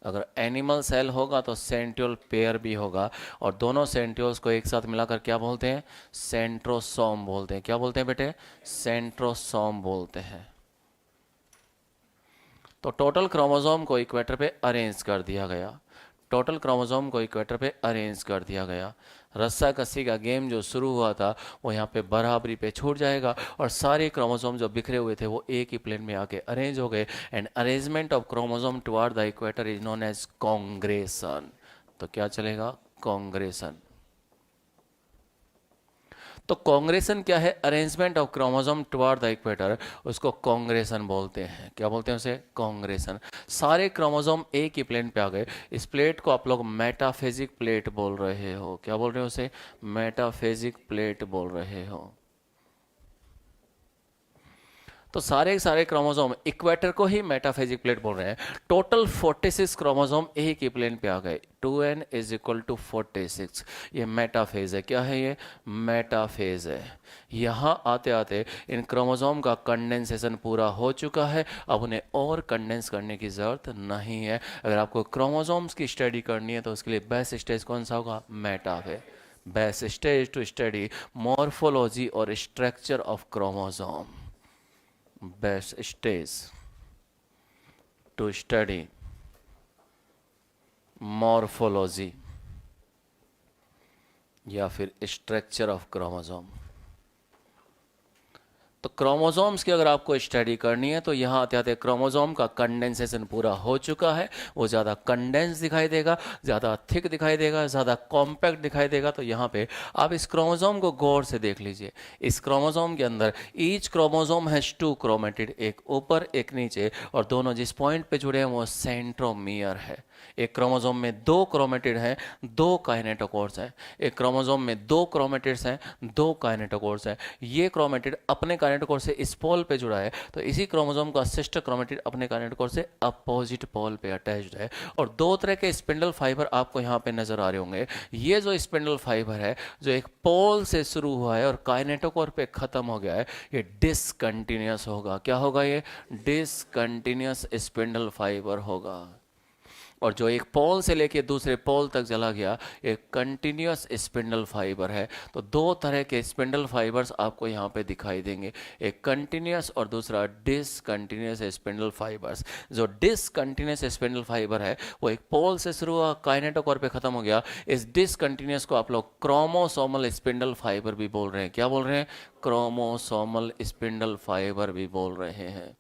अगर एनिमल सेल होगा तो सेंट्रियोल पेयर भी होगा, और दोनों सेंट्रियोल्स को एक साथ मिलाकर क्या बोलते हैं? सेंट्रोसोम बोलते हैं। क्या बोलते हैं बेटे? सेंट्रोसोम बोलते हैं। तो टोटल क्रोमोसोम को इक्वेटर पे अरेंज कर दिया गया। टोटल क्रोमोसोम को इक्वेटर पे अरेंज कर दिया गया। रस्साकसी का गेम जो शुरू हुआ था वो यहाँ पे बराबरी पे छूट जाएगा, और सारे क्रोमोसोम जो बिखरे हुए थे वो एक ही प्लेन में आके अरेंज हो गए। And arrangement of chromosome toward the equator is known as congression. तो क्या चलेगा? कॉन्ग्रेशन। तो कॉन्ग्रेशन क्या है? Arrangement of chromosome toward the equator, उसको कॉन्ग्रेशन बोलते हैं। क्या बोलते हैं उसे? कॉन्ग्रेशन। सारे क्रोमोसोम एक ही प्लेन पे आ गए। इस प्लेट को आप लोग मेटाफेजिक प्लेट बोल रहे हो। क्या बोल रहे हो उसे? मेटाफेजिक प्लेट बोल रहे हो। तो सारे सारे क्रोमोसोम इक्वेटर को ही मेटाफेजिक प्लेट बोल रहे हैं। टोटल 46 क्रोमोसोम एक ही प्लेन पे आ गए। 2n is equal to 46। ये मेटाफेज है। क्या है ये? मेटाफेज है। यहाँ आते आते इन क्रोमोसोम का कंडेंसेशन पूरा हो चुका है। अब उन्हें और कंडेंस करने की ज़रूरत नहीं है। अगर आपको क्रोमोसोम्स की स्टडी करनी है तो उसके लिए बेस्ट स्टेज कौन सा होगा? Metaphase. Best stage to study morphology और structure of chromosome. Best stage to study morphology या फिर स्ट्रक्चर ऑफ क्रोमोसोम। तो क्रोमोसोम्स की अगर आपको स्टडी करनी है तो यहाँ आते आते क्रोमोसोम का कंडेंसेशन पूरा हो चुका है। वो ज़्यादा कंडेंस दिखाई देगा, ज़्यादा थिक दिखाई देगा, ज़्यादा कॉम्पैक्ट दिखाई देगा। तो यहाँ पे आप इस क्रोमोसोम को गौर से देख लीजिए। इस क्रोमोसोम के अंदर ईच क्रोमोसोम हैज 2 क्रोमेटिड, एक ऊपर एक नीचे, और दोनों जिस पॉइंट पे जुड़े हैं वो सेंट्रोमियर है। एक क्रोमोसोम में 2 क्रोमेटिड हैं, 2 काइनेटोकोर्स हैं। एक क्रोमोसोम में 2 क्रोमेटिड्स हैं, 2 काइनेटोकोर्स हैं। ये क्रोमेटिड अपने काइनेटोकोर से इस पोल पे जुड़ा है, तो इसी क्रोमोसोम का सिस्टर क्रोमेटिड अपने काइनेटोकोर से अपोजिट पोल पे अटैच्ड है। और दो तरह के स्पिंडल फाइबर आपको यहाँ पे नजर आ रहे होंगे। ये जो स्पिंडल फाइबर है जो एक पोल से शुरू हुआ है और काइनेटोकोर पे खत्म हो गया है, ये डिसकंटिन्यूअस होगा। क्या होगा? ये डिसकंटिन्यूअस स्पिंडल फाइबर होगा। और जो एक पोल से लेके दूसरे पोल तक चला गया, एक कंटिन्यूअस स्पिंडल फाइबर है। तो दो तरह के स्पिंडल फाइबर्स आपको यहाँ पे दिखाई देंगे, एक कंटिन्यूअस और दूसरा डिसकंटिन्यूअस स्पिंडल फाइबर्स। जो डिसकंटिन्यूअस स्पिंडल फाइबर है वो एक पोल से शुरू हुआ, काइनेटोकोर पे खत्म हो गया। इस डिसकंटिन्यूअस को आप लोग क्रोमोसोमल स्पिंडल फाइबर भी बोल रहे हैं। क्या बोल रहे हैं? क्रोमोसोमल स्पिंडल फाइबर भी बोल रहे हैं।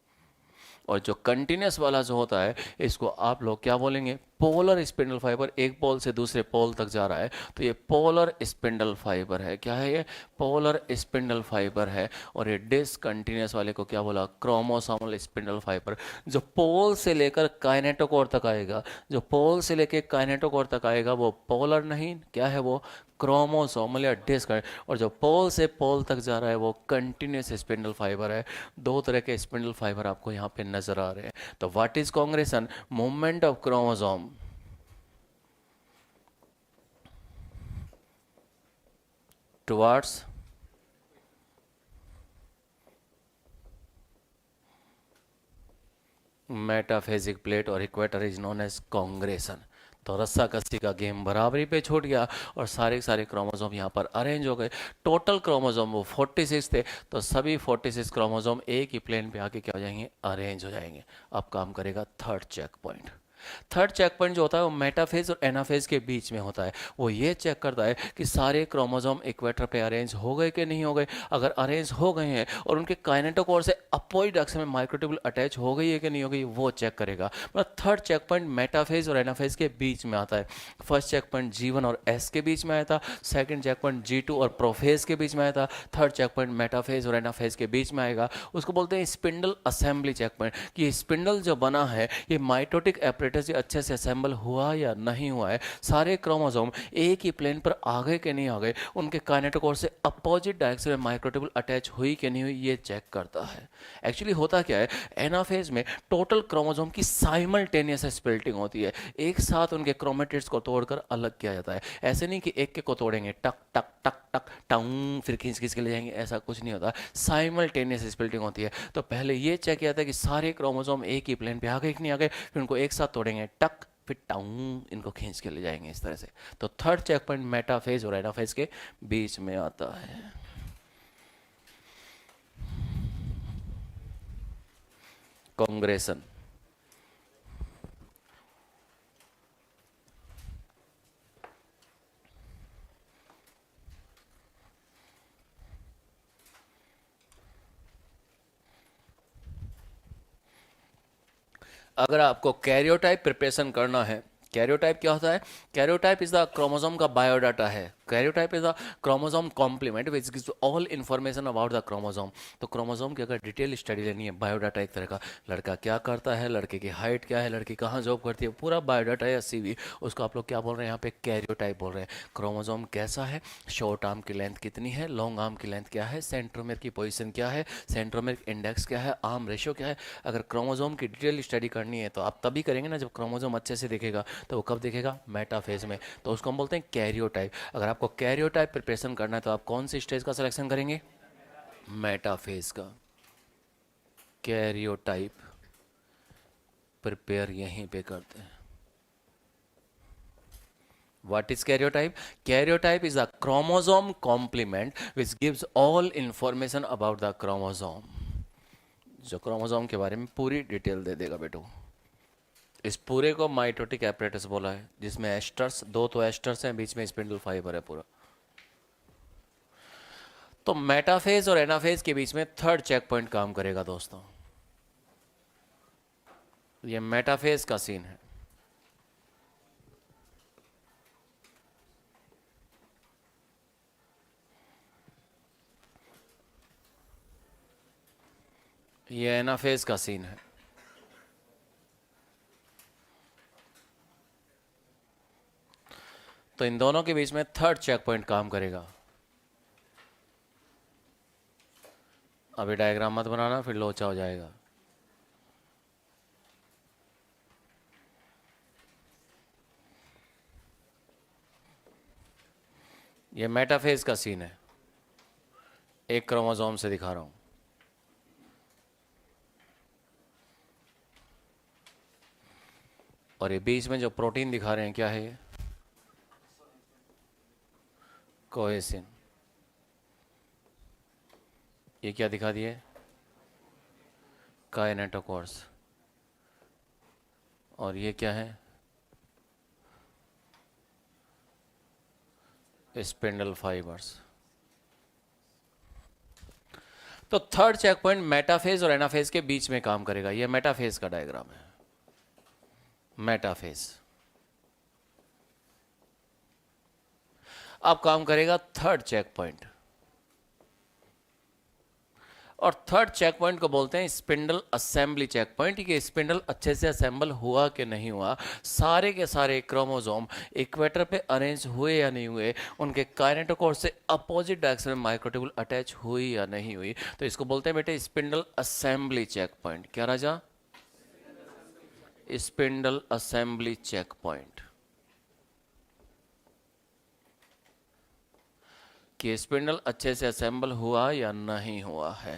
और जो कंटिन्यूस वाला जो होता है इसको आप लोग क्या बोलेंगे? Polar spindle fibre. एक पोल से दूसरे पोल तक जा रहा है तो ये पोलर स्पिंडल फाइबर है। क्या है ये? पोलर स्पिंडल फाइबर है। और ये डिसकंटिन्यूस वाले को क्या बोला? Chromosomal spindle fibre. जो पोल से लेकर काइनेटोकोर तक आएगा, जो पोल से लेकर काइनेटोकोर तक आएगा वो पोलर नहीं, क्या है वो? क्रोमोसोमल या डिसकंटिन्यूस। और जो पोल से पोल तक जा रहा है वो कंटिन्यूस स्पिंडल फाइबर है। दो तरह के स्पिंडल फाइबर आपको यहाँ पे नजर आ रहे हैं। तो what is congression? Movement of chromosome towards metaphasic plate और equator is known as congression. तो रस्सा कस्सी का गेम बराबरी पे छूट गया और सारे सारे क्रोमोसोम यहाँ पर अरेंज हो गए। टोटल क्रोमोसोम वो 46 थे, तो सभी 46 क्रोमोसोम एक ही प्लेन पे आके क्या हो जाएंगे? अरेंज हो जाएंगे। अब काम करेगा third checkpoint. Third checkpoint जो होता है वो मेटाफेज और एनाफेज के बीच में होता है। वो ये चेक करता है कि सारे क्रोमोसोम इक्वेटर पे अरेंज हो गए कि नहीं हो गए। अगर अरेंज हो गए हैं और उनके काइनेटोकोर से अपोजिट एक्सिस में माइक्रोट्यूब्यूल अटैच हो गई है कि नहीं हो गई, वो चेक करेगा। मतलब थर्ड चेक पॉइंट मेटाफेज और एनाफेज के बीच में आता है। फर्स्ट चेक पॉइंट G1 और S के बीच में आया था, सेकंड चेक पॉइंट G2 और प्रोफेज के बीच में आया था, थर्ड चेक पॉइंट मेटाफेज और एनाफेज के बीच में आएगा। उसको बोलते हैं स्पिंडल असेंबली चेक पॉइंट, कि स्पिंडल जो बना है ये माइटोटिक एपरेटस अच्छे से असेंबल हुआ या नहीं हुआ है, सारे क्रोमोसोम एक ही प्लेन पर आ गए कि नहीं आ गए, उनके काइनेटोकोर से अपोजिट डायरेक्शन में माइक्रोट्यूब्यूल अटैच हुई कि नहीं हुई, ये चेक करता है। एक्चुअली होता क्या है, एनाफेज में टोटल क्रोमोसोम की साइमल्टेनियस स्प्लिटिंग होती है। एक साथ उनके क्रोमेटिड्स को तोड़कर अलग किया जाता है। ऐसे नहीं कि एक के को तोड़ेंगे टक टक टक टक टाउं फिर खींच खींच के ले जाएंगे, ऐसा कुछ नहीं होता। साइमल्टेनियस स्प्लिटिंग होती है। तो पहले ये चेक किया जाता है कि सारे क्रोमोसोम एक ही प्लेन पे आ गए कि नहीं आ गए, फिर उनको एक साथ तोड़ेंगे टक फिर टाउं इनको खींच के ले जाएंगे इस तरह से। तो थर्ड चेक पॉइंट मेटाफेज और एनाफेज के बीच में आता है। कांग्रेशन। अगर आपको कैरियोटाइप प्रिपरेशन करना है, कैरियोटाइप क्या होता है? कैरियोटाइप इज द क्रोमोसोम का बायोडाटा है। Karyotype is the chromosome complement which gives all information about the chromosome. तो क्रोमोसोम की अगर डिटेल स्टडी लेनी है, बायोडाटा एक तरह का, लड़का क्या करता है, लड़के की हाइट क्या है, लड़की कहाँ जॉब करती है, पूरा बायोडाटा या CV, उसको आप लोग क्या बोल रहे हैं यहाँ पे? कैरियोटाइप बोल रहे हैं। क्रोमोसोम कैसा है, शॉर्ट आर्म की लेंथ कितनी है, लॉन्ग आर्म की लेंथ क्या है, सेंट्रोमेर की पोजीशन क्या है, सेंट्रोमेर इंडेक्स क्या है, आर्म रेशियो क्या है। अगर क्रोमोसोम की डिटेल स्टडी करनी है तो आप तभी करेंगे ना जब क्रोमोसोम अच्छे से दिखेगा। तो वो कब दिखेगा? मेटाफेज में। तो उसको हम बोलते हैं कैरियोटाइप। अगर आपको कैरियोटाइप प्रिपरेशन करना है तो आप कौन सी स्टेज का सिलेक्शन करेंगे? मेटाफेज का। कैरियोटाइप प्रिपेयर यहीं पे करते हैं। What is karyotype? Karyotype is a chromosome complement which gives all information about the chromosome. जो क्रोमोसोम के बारे में पूरी डिटेल दे देगा बेटो। इस पूरे को माइटोटिक एपरेटस बोला है, जिसमें एस्टर्स, दो तो एस्टर्स हैं, बीच में स्पिंडल फाइबर है पूरा। तो मेटाफेज और एनाफेज के बीच में थर्ड चेक पॉइंट काम करेगा दोस्तों। ये मेटाफेज का सीन है। ये एनाफेज का सीन है। तो इन दोनों के बीच में थर्ड चेक पॉइंट काम करेगा। अभी डायग्राम मत बनाना, फिर लोचा हो जाएगा। ये मेटाफेज का सीन है, एक क्रोमोसोम से दिखा रहा हूं। और ये बीच में जो प्रोटीन दिखा रहे हैं क्या है? ये कोहेसिन। ये क्या दिखा दिए? काइनेटोकोर्स। और ये क्या है? Spindle fibres. तो थर्ड चेक पॉइंट मेटाफेज और एनाफेज के बीच में काम करेगा। ये मेटाफेज का डायग्राम है, मेटाफेज। अब काम करेगा थर्ड चेक पॉइंट, और थर्ड चेक पॉइंट को बोलते हैं स्पिंडल असेंबली चेक पॉइंट। कि स्पिंडल अच्छे से असेंबल हुआ कि नहीं हुआ, सारे के सारे क्रोमोसोम इक्वेटर पे अरेंज हुए या नहीं हुए, उनके काइनेटोकोर से अपोजिट डायरेक्शन में माइक्रोट्यूबुल अटैच हुई या नहीं हुई। तो इसको बोलते हैं बेटे स्पिंडल असेंबली चेक पॉइंट। क्या राजा? Spindle assembly check point. कि स्पिंडल अच्छे से असेंबल हुआ या नहीं हुआ है,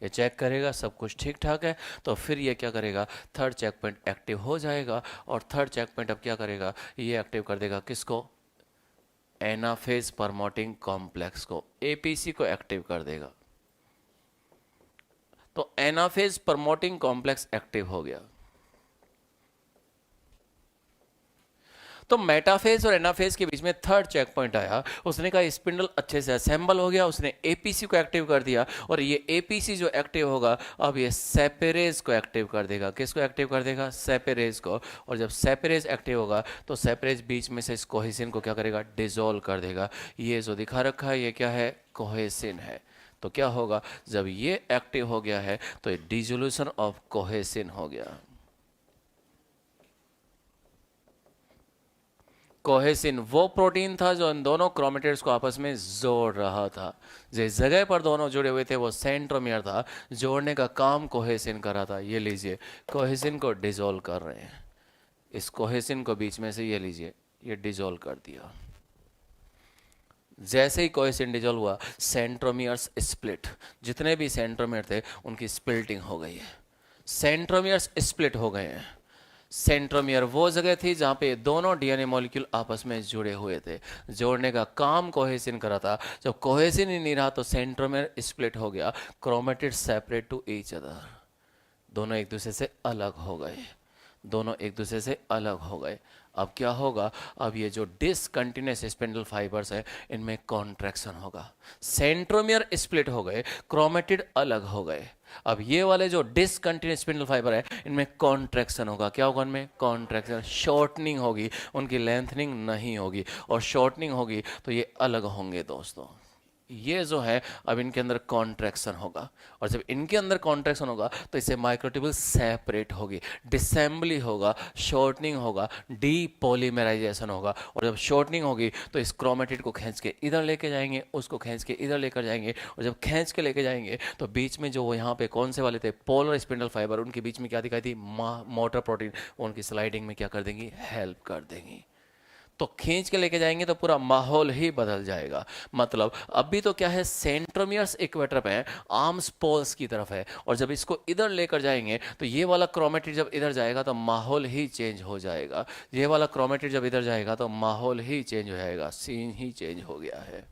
ये चेक करेगा। सब कुछ ठीक ठाक है तो फिर ये क्या करेगा? थर्ड चेक पॉइंट एक्टिव हो जाएगा। और थर्ड चेक पॉइंट अब क्या करेगा? ये एक्टिव कर देगा किसको? एनाफेज प्रमोटिंग कॉम्प्लेक्स को, एपीसी को एक्टिव कर देगा। तो एनाफेज प्रमोटिंग कॉम्प्लेक्स एक्टिव हो गया। तो मेटाफेज और एनाफेज के बीच में थर्ड चेक पॉइंट आया। उसने कहा स्पिंडल अच्छे से असेंबल हो गया, उसने एपीसी को एक्टिव कर दिया। और ये एपीसी जो एक्टिव होगा, अब ये सेपेरेज को एक्टिव कर देगा। किसको एक्टिव कर देगा? सेपेरेज को। और जब सेपेरेज एक्टिव होगा तो सेपेरेज बीच में से इस कोहेसिन को क्या करेगा? डिसॉल्व कर देगा। ये जो दिखा रखा है ये क्या है? कोहेसिन है। तो क्या होगा? जब ये एक्टिव हो गया है तो ये डिसोल्यूशन ऑफ कोहेसिन हो गया। कोहेसिन वो प्रोटीन था जो इन दोनों क्रोमेटिड्स को आपस में जोड़ रहा था। जिस जगह पर दोनों जुड़े हुए थे वो सेंट्रोमियर था, जोड़ने का काम कोहेसिन कर रहा था। ये लीजिए, कोहेसिन को डिसॉल्व कर रहे हैं। इस कोहेसिन को बीच में से ये लीजिए, ये डिसॉल्व कर दिया। जैसे ही कोहेसिन डिसॉल्व हुआ, सेंट्रोमियर्स स्प्लिट। जितने भी सेंट्रोमियर थे उनकी स्प्लिटिंग हो गई है, सेंट्रोमियर्स स्प्लिट हो गए हैं। सेंट्रोमियर वो जगह थी जहाँ पे दोनों डीएनए मॉलिक्यूल आपस में जुड़े हुए थे। जोड़ने का काम कोहेसिन करा था। जब कोहेसिन ही नहीं रहा तो सेंट्रोमियर स्प्लिट हो गया, chromatid separate to each other. दोनों एक दूसरे से अलग हो गए, दोनों एक दूसरे से अलग हो गए। अब क्या होगा? अब ये जो डिसकंटिन्यूस स्पिंडल फाइबर्स हैं इनमें कॉन्ट्रैक्शन होगा। सेंट्रोमियर स्प्लिट हो गए, क्रोमेटिड अलग हो गए। अब ये वाले जो डिसकंटिन्यूस स्पिंडल फाइबर है इनमें कॉन्ट्रैक्शन होगा। क्या होगा? इनमें कॉन्ट्रैक्शन, शॉर्टनिंग होगी, उनकी लेंथनिंग नहीं होगी। और शॉर्टनिंग होगी तो ये अलग होंगे दोस्तों। ये जो है अब इनके अंदर कॉन्ट्रैक्शन होगा। और जब इनके अंदर कॉन्ट्रैक्शन होगा तो इससे माइक्रोट्यूबुल सेपरेट होगी, डिसेंबली होगा, शॉर्टनिंग होगा, डीपॉलीमराइजेशन होगा। और जब शॉर्टनिंग होगी तो इस क्रोमेटिड को खींच के इधर लेके जाएंगे, उसको खींच के इधर लेकर जाएंगे। और जब खींच के लेके जाएंगे तो बीच में जो वो यहाँ पे कौन से वाले थे? पोलर स्पिंडल फाइबर, उनके बीच में क्या दिखाई थी? Motor protein. उनकी स्लाइडिंग में क्या कर देंगी? हेल्प कर देंगी। तो खींच के लेके जाएंगे तो पूरा माहौल ही बदल जाएगा। मतलब अभी तो क्या है? सेंट्रोमियर्स इक्वेटर पे है, आर्म्स पोल्स की तरफ है। और जब इसको इधर लेकर जाएंगे तो ये वाला क्रोमेटिड जब इधर जाएगा तो माहौल ही चेंज हो जाएगा। ये वाला क्रोमेटिड जब इधर जाएगा तो माहौल ही चेंज हो जाएगा, सीन ही चेंज हो गया है।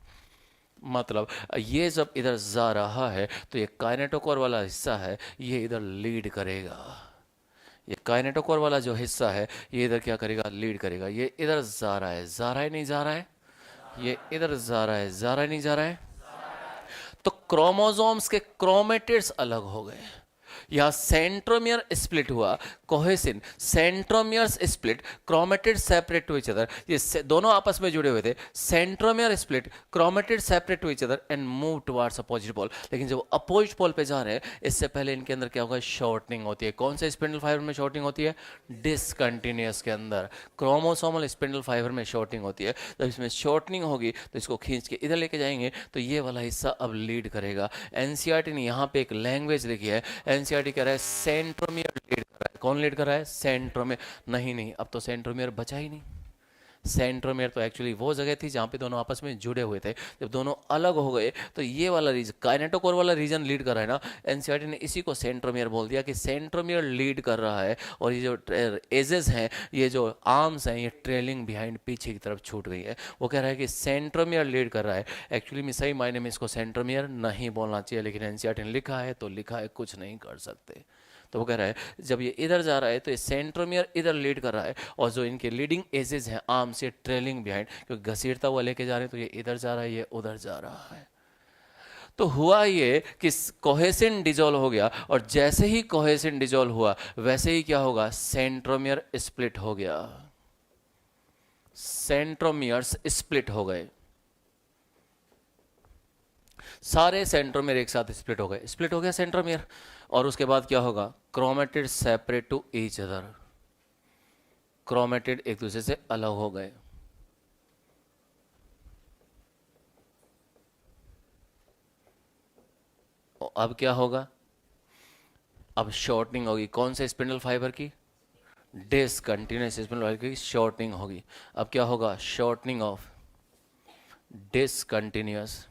मतलब ये जब इधर जा रहा है तो ये काइनेटोकोर वाला हिस्सा है, ये इधर लीड करेगा। ये काइनेटोकोर वाला जो हिस्सा है ये इधर क्या करेगा? लीड करेगा। ये इधर जा रहा है, जा रहा है नहीं जा रहा है? ये इधर जा रहा है, जा रहा है नहीं जा रहा है? तो क्रोमोसोम्स के क्रोमेटिड्स अलग हो गए। यहाँ सेंट्रोमियर स्प्लिट हुआ, cohesin, centromeres split, chromatid separate to each other, ये दोनों आपस में जुड़े हुए थे, centromere split, chromatid separate to each other and move towards opposite pole. लेकिन जब अपोजिट पोल पे जा रहे हैं, इससे पहले इनके अंदर क्या होगा, शॉर्टनिंग होती है। कौन से स्पिंडल फाइबर में शॉर्टनिंग होती है, डिसकंटिन्यूअस के अंदर, क्रोमोसोमल स्पिंडल फाइबर में शॉर्टनिंग होती है। जब इसमें शॉर्टनिंग होगी तो इसको खींच के इधर लेके जाएंगे तो ये वाला हिस्सा अब लीड करेगा। एनसीईआरटी ने यहाँ पे एक लैंग्वेज लिखी है, एनसीईआरटी कह रहा है सेंट्रोमियर लीड कर रहा है। कौन लीड कर रहा है, सेंट्रोमियर। नहीं, अब तो सेंट्रोमियर बचा ही नहीं। सेंट्रोमियर तो एक्चुअली वो जगह थी जहाँ पे दोनों आपस में जुड़े हुए थे। जब दोनों अलग हो गए तो ये वाला रीजन, काइनेटोकोर वाला रीजन लीड कर रहा है ना, एनसीईआरटी ने इसी को सेंट्रोमियर बोल दिया कि सेंट्रोमियर लीड कर रहा है। और ये जो एजेस हैं, ये जो आर्म्स हैं, ये ट्रेलिंग बिहाइंड पीछे की तरफ छूट गई है। वो कह रहा है कि सेंट्रोमियर लीड कर रहा है। एक्चुअली में सही मायने में इसको सेंट्रोमियर नहीं बोलना चाहिए, लेकिन एनसीईआरटी ने लिखा है तो लिखा है, कुछ नहीं कर सकते। तो वो कह रहा है जब ये इधर जा रहा है तो ये सेंट्रोमियर इधर लीड कर रहा है, और जो इनके लीडिंग एजेस हैं आर्म से ट्रेलिंग बिहाइंड, क्योंकि घसीटता हुआ लेके जा रहे हैं, तो ये इधर जा रहा है, ये उधर जा रहा है। तो हुआ ये कि कोहेसिन डिजोल्व हो गया, और जैसे ही कोहेसिन डिजोल्व हुआ वैसे ही क्या होगा, सेंट्रोमियर स्प्लिट हो गया। सेंट्रोमियर्स स्प्लिट हो गए, सारे सेंट्रोमियर एक साथ स्प्लिट हो गए। स्प्लिट हो गया सेंट्रोमियर, और उसके बाद क्या होगा, chromatid separate to each other, chromatid एक दूसरे से अलग हो गए। अब क्या होगा, अब शॉर्टनिंग होगी। कौन से स्पिंडल फाइबर की, डिसकंटिन्यूअस स्पिंडल फाइबर की शॉर्टनिंग होगी। अब क्या होगा, shortening of discontinuous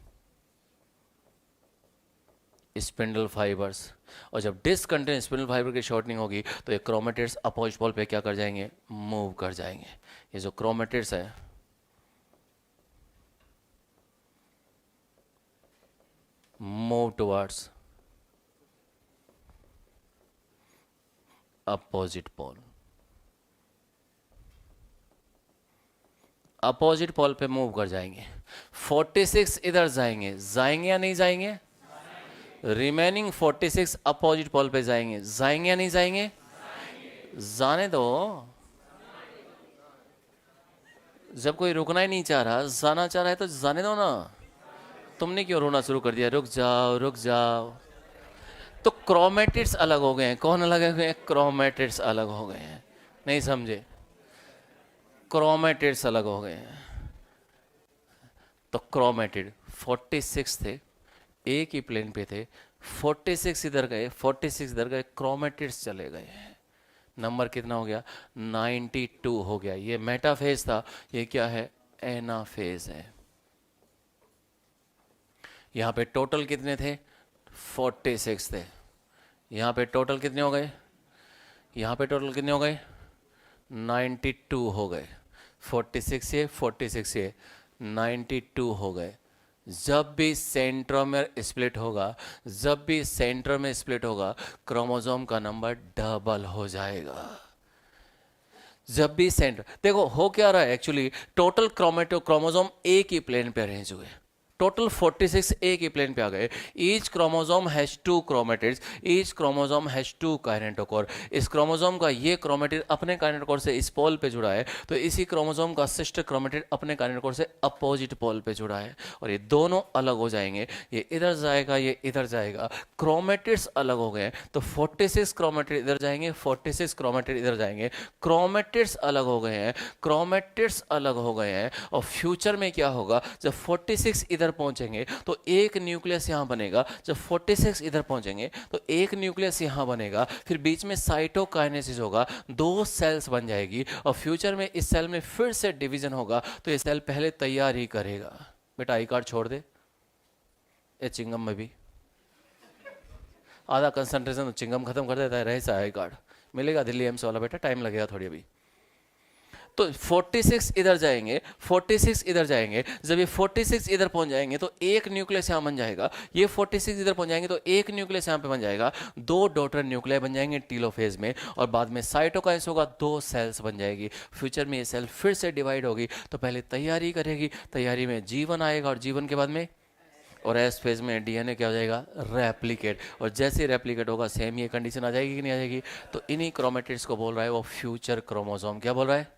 spindle fibres. और जब डिसकंटिन्यूअस स्पिंडल फाइबर की शॉर्टनिंग होगी तो ये क्रोमेटिड्स अपोजिट पोल पे क्या कर जाएंगे, मूव कर जाएंगे। ये जो क्रोमेटिड्स है, move towards opposite pole. Opposite pole पे मूव कर जाएंगे। 46 इधर जाएंगे, जाएंगे या नहीं जाएंगे, रिमेनिंग 46 अपोजिट पोल पे जाएंगे, जाएंगे या नहीं जाएंगे, जाने दो। जब कोई रुकना ही नहीं चाह रहा, जाना चाह रहा है तो जाने दो ना। तुमने क्यों रोना शुरू कर दिया, रुक जाओ रुक जाओ। तो क्रोमेटिड्स अलग हो गए हैं। कौन अलग हो गए हैं, क्रोमेटिड्स अलग हो गए हैं। नहीं समझे, क्रोमेटिड्स अलग हो गए हैं। तो क्रोमेटिड 46 थे, एक ही प्लेन पे थे, 46 इधर गए, 46 इधर गए, क्रोमेटिड्स चले गए। नंबर कितना हो गया, 92 हो गया। ये मेटाफेज था, ये क्या है, एनाफेज है। यहाँ पे टोटल कितने थे, 46 थे। यहाँ पे टोटल कितने हो गए, यहाँ पे टोटल कितने हो गए, 92 हो गए। 46 से 46 से 92 हो गए। जब भी सेंट्रोमियर स्प्लिट होगा, जब भी सेंट्रोमियर स्प्लिट होगा, क्रोमोसोम का नंबर डबल हो जाएगा। जब भी सेंटर, देखो हो क्या रहा है एक्चुअली, टोटल क्रोमोसोम एक ही प्लेन पे अरेंज हुए, टोटल 46 एक ही प्लेन पे आ गए। Each chromosome has 2 chromatids, each chromosome has 2 kinetochore. इस क्रोमोसोम का ये क्रोमेटिड अपने काइनेटोकोर से इस पोल पे जुड़ा है, तो इसी क्रोमोसोम का सिस्टर क्रोमेटिड अपने काइनेटोकोर से अपोजिट पोल पे जुड़ा है, और ये दोनों अलग हो जाएंगे। ये इधर जाएगा, ये इधर जाएगा, क्रोमेटिड्स अलग हो गए। तो 46 क्रोमेटिड इधर जाएंगे, 46 क्रोमेटिड इधर जाएंगे, क्रोमेटिड्स अलग हो गए हैं, क्रोमेटिड्स अलग हो गए हैं। और फ्यूचर में क्या होगा, जब 46 इधर पहुंचेंगे तो एक न्यूक्लियस यहां बनेगा, जब 46 इधर पहुंचेंगे तो एक न्यूक्लियस यहां बनेगा, फिर बीच में साइटोकाइनेसिस होगा, 2 सेल्स बन जाएगी, और फ्यूचर में इस सेल में फिर से डिवीजन होगा। तो ये सेल पहले तैयार ही करेगा। बेटा आई कार्ड छोड़ दे, ये चिंगम में भी आधा कंसंट्रेशन तो चिंगम खत्म कर देता है, रहे सा आई कार्ड मिलेगा दिल्ली एम्स वाला, बेटा टाइम लगेगा थोड़ी अभी। तो 46 इधर जाएंगे, 46 इधर जाएंगे, जब ये 46 इधर पहुंच जाएंगे तो एक न्यूक्लियस यहां बन जाएगा, ये 46 इधर पहुंच जाएंगे तो एक न्यूक्लियस यहां पे बन जाएगा, 2 डॉटर न्यूक्लियाई बन जाएंगे टीलोफेज में, और बाद में साइटोकाइनेसिस होगा, 2 सेल्स बन जाएगी। फ्यूचर में ये सेल फिर से डिवाइड होगी, तो पहले तैयारी करेगी, तैयारी में जीवन आएगा, और जीवन के बाद में और एस फेज में डीएनए क्या हो जाएगा, रेप्लिकेट। और जैसे ही रेप्लिकेट होगा सेम ये कंडीशन आ जाएगी कि नहीं आ जाएगी। तो इन्हीं क्रोमेटिड्स को बोल रहा है वो फ्यूचर क्रोमोसोम। क्या बोल रहा है,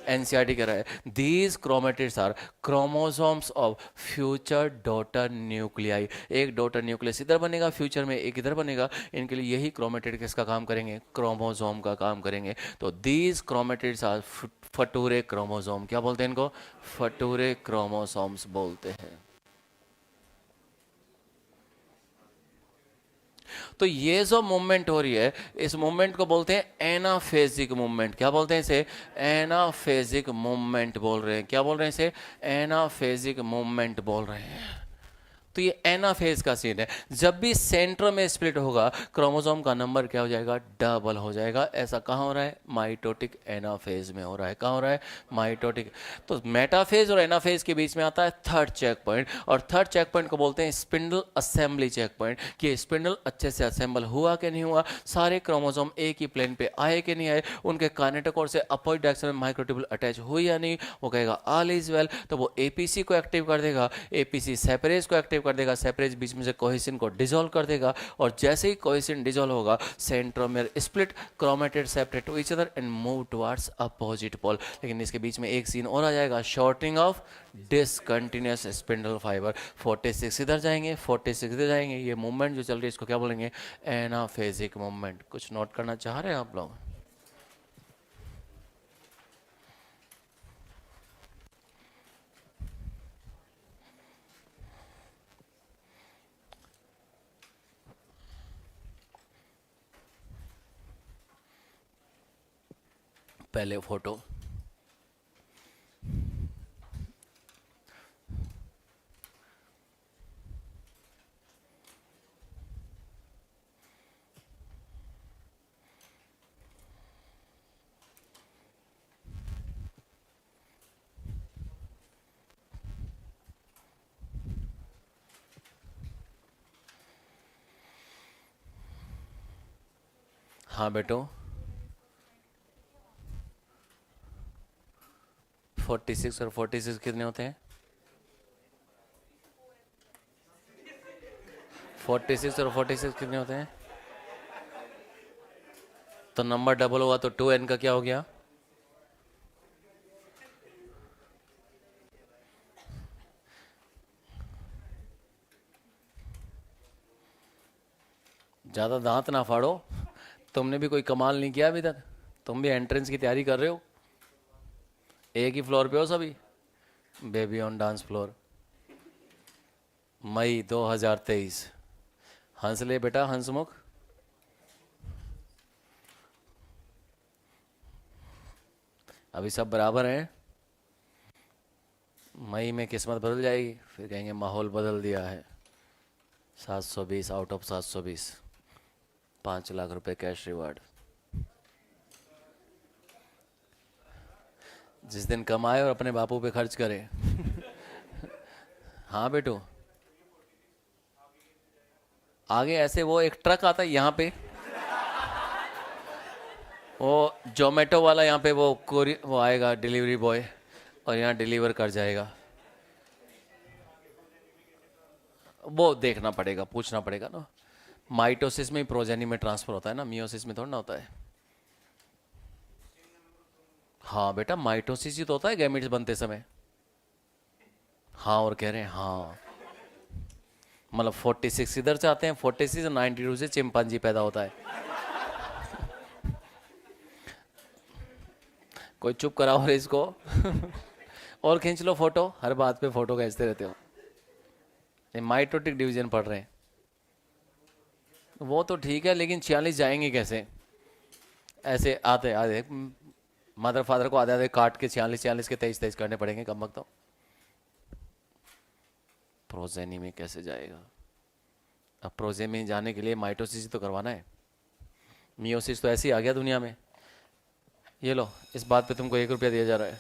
एनसीईआरटी कह रहा है these chromatids are chromosomes of future daughter nuclei. एक डॉटर न्यूक्लियस इधर बनेगा फ्यूचर में, एक इधर बनेगा। इनके लिए यही क्रोमेटिड किसका काम करेंगे, क्रोमोसोम का काम करेंगे। तो दीज क्रोमेटिड्स आर फटूरे क्रोमोसोम। क्या बोलते हैं इनको, फटूरे क्रोमोसोम्स बोलते हैं। तो ये जो मूवमेंट हो रही है इस मूवमेंट को बोलते हैं एनाफेजिक मूवमेंट। क्या बोलते हैं इसे, एनाफेजिक मूवमेंट बोल रहे हैं। क्या बोल रहे हैं इसे, एनाफेजिक मूवमेंट बोल रहे हैं। तो ये एनाफेज का सीन है। जब भी सेंटर में स्प्लिट होगा क्रोमोसोम का नंबर क्या हो जाएगा, डबल हो जाएगा। ऐसा कहाँ हो रहा है, माइटोटिक एनाफेज में हो रहा है। कहाँ हो रहा है, माइटोटिक। तो मेटाफेज और एनाफेज के बीच में आता है थर्ड चेक पॉइंट, और थर्ड चेक पॉइंट को बोलते हैं स्पिंडल असेंबली चेक पॉइंट। कि स्पिंडल अच्छे से असेंबल हुआ कि नहीं हुआ, सारे क्रोमोसोम एक ही प्लेन पे आए कि नहीं आए, उनके काइनेटोकोर से अपोजिट डायरेक्शन में माइक्रोट्यूबुल अटैच हुई या नहीं, वो कहेगा ऑल इज वेल। तो वो एपीसी को एक्टिव कर देगा, एपीसी सेपरेज को एक्टिव कर देगा, सेपरेज बीच में से कोहेसिन को डिसॉल्व कर देगा। और जैसे ही कोहेसिन डिसॉल्व होगा centromere split, chromatid separate to each other and move towards opposite pole. लेकिन इसके बीच में एक सीन और आ जाएगा, shortening of discontinuous spindle fibre. 46 इधर जाएंगे, 46 इधर जाएंगे। ये मूवमेंट जो चल रही है इसको क्या बोलेंगे, एनाफेजिक मूवमेंट। कुछ नोट करना चाह रहे हैं आप लोग, पहले फोटो। हाँ बेटो, 46 और 46 कितने होते हैं, 46 और 46 कितने होते हैं। तो नंबर डबल हुआ तो 2n का क्या हो गया, ज़्यादा दांत ना फाड़ो। तुमने भी कोई कमाल नहीं किया अभी तक, तुम भी एंट्रेंस की तैयारी कर रहे हो। एक ही फ्लोर पे हो सभी, बेबी ऑन डांस फ्लोर। मई 2023। हंस ले बेटा, हंसमुख। अभी सब बराबर हैं, मई में किस्मत बदल जाएगी, फिर कहेंगे माहौल बदल दिया है। 720 आउट ऑफ 720, 5 लाख रुपए कैश रिवार्ड। जिस दिन कमाए और अपने बापू पे खर्च करे। हाँ बेटू, आगे ऐसे वो एक ट्रक आता है यहाँ पे, वो जोमेटो वाला यहाँ पे वो आएगा डिलीवरी बॉय, और यहाँ डिलीवर कर जाएगा। वो देखना पड़ेगा, पूछना पड़ेगा ना। माइटोसिस में ही प्रोजेनी में ट्रांसफर होता है ना, मियोसिस में थोड़ा ना होता है। हाँ बेटा, माइटोसिस ही तो होता है गैमेट्स बनते समय। हाँ, और कह रहे हैं हाँ, मतलब 46 इधर से आते हैं, 46 और 92 से चिंपांजी पैदा होता है। कोई चुप कराओ रे इसको। और खींच लो फोटो, हर बात पे फोटो खींचते रहते हो। ये माइटोटिक डिवीजन पढ़ रहे हैं, वो तो ठीक है, लेकिन 46 जाएंगे कैसे, ऐसे आते आधे मदर फादर को आधे आधे काट के 46 के 23 करने पड़ेंगे कम वक्त। तो प्रोजेनी में कैसे जाएगा, अब प्रोजे में जाने के लिए माइटोसिस तो करवाना है, मियोसिस तो ऐसे ही आ गया दुनिया में। ये लो, इस बात पे तुमको 1 रुपया दिया जा रहा है।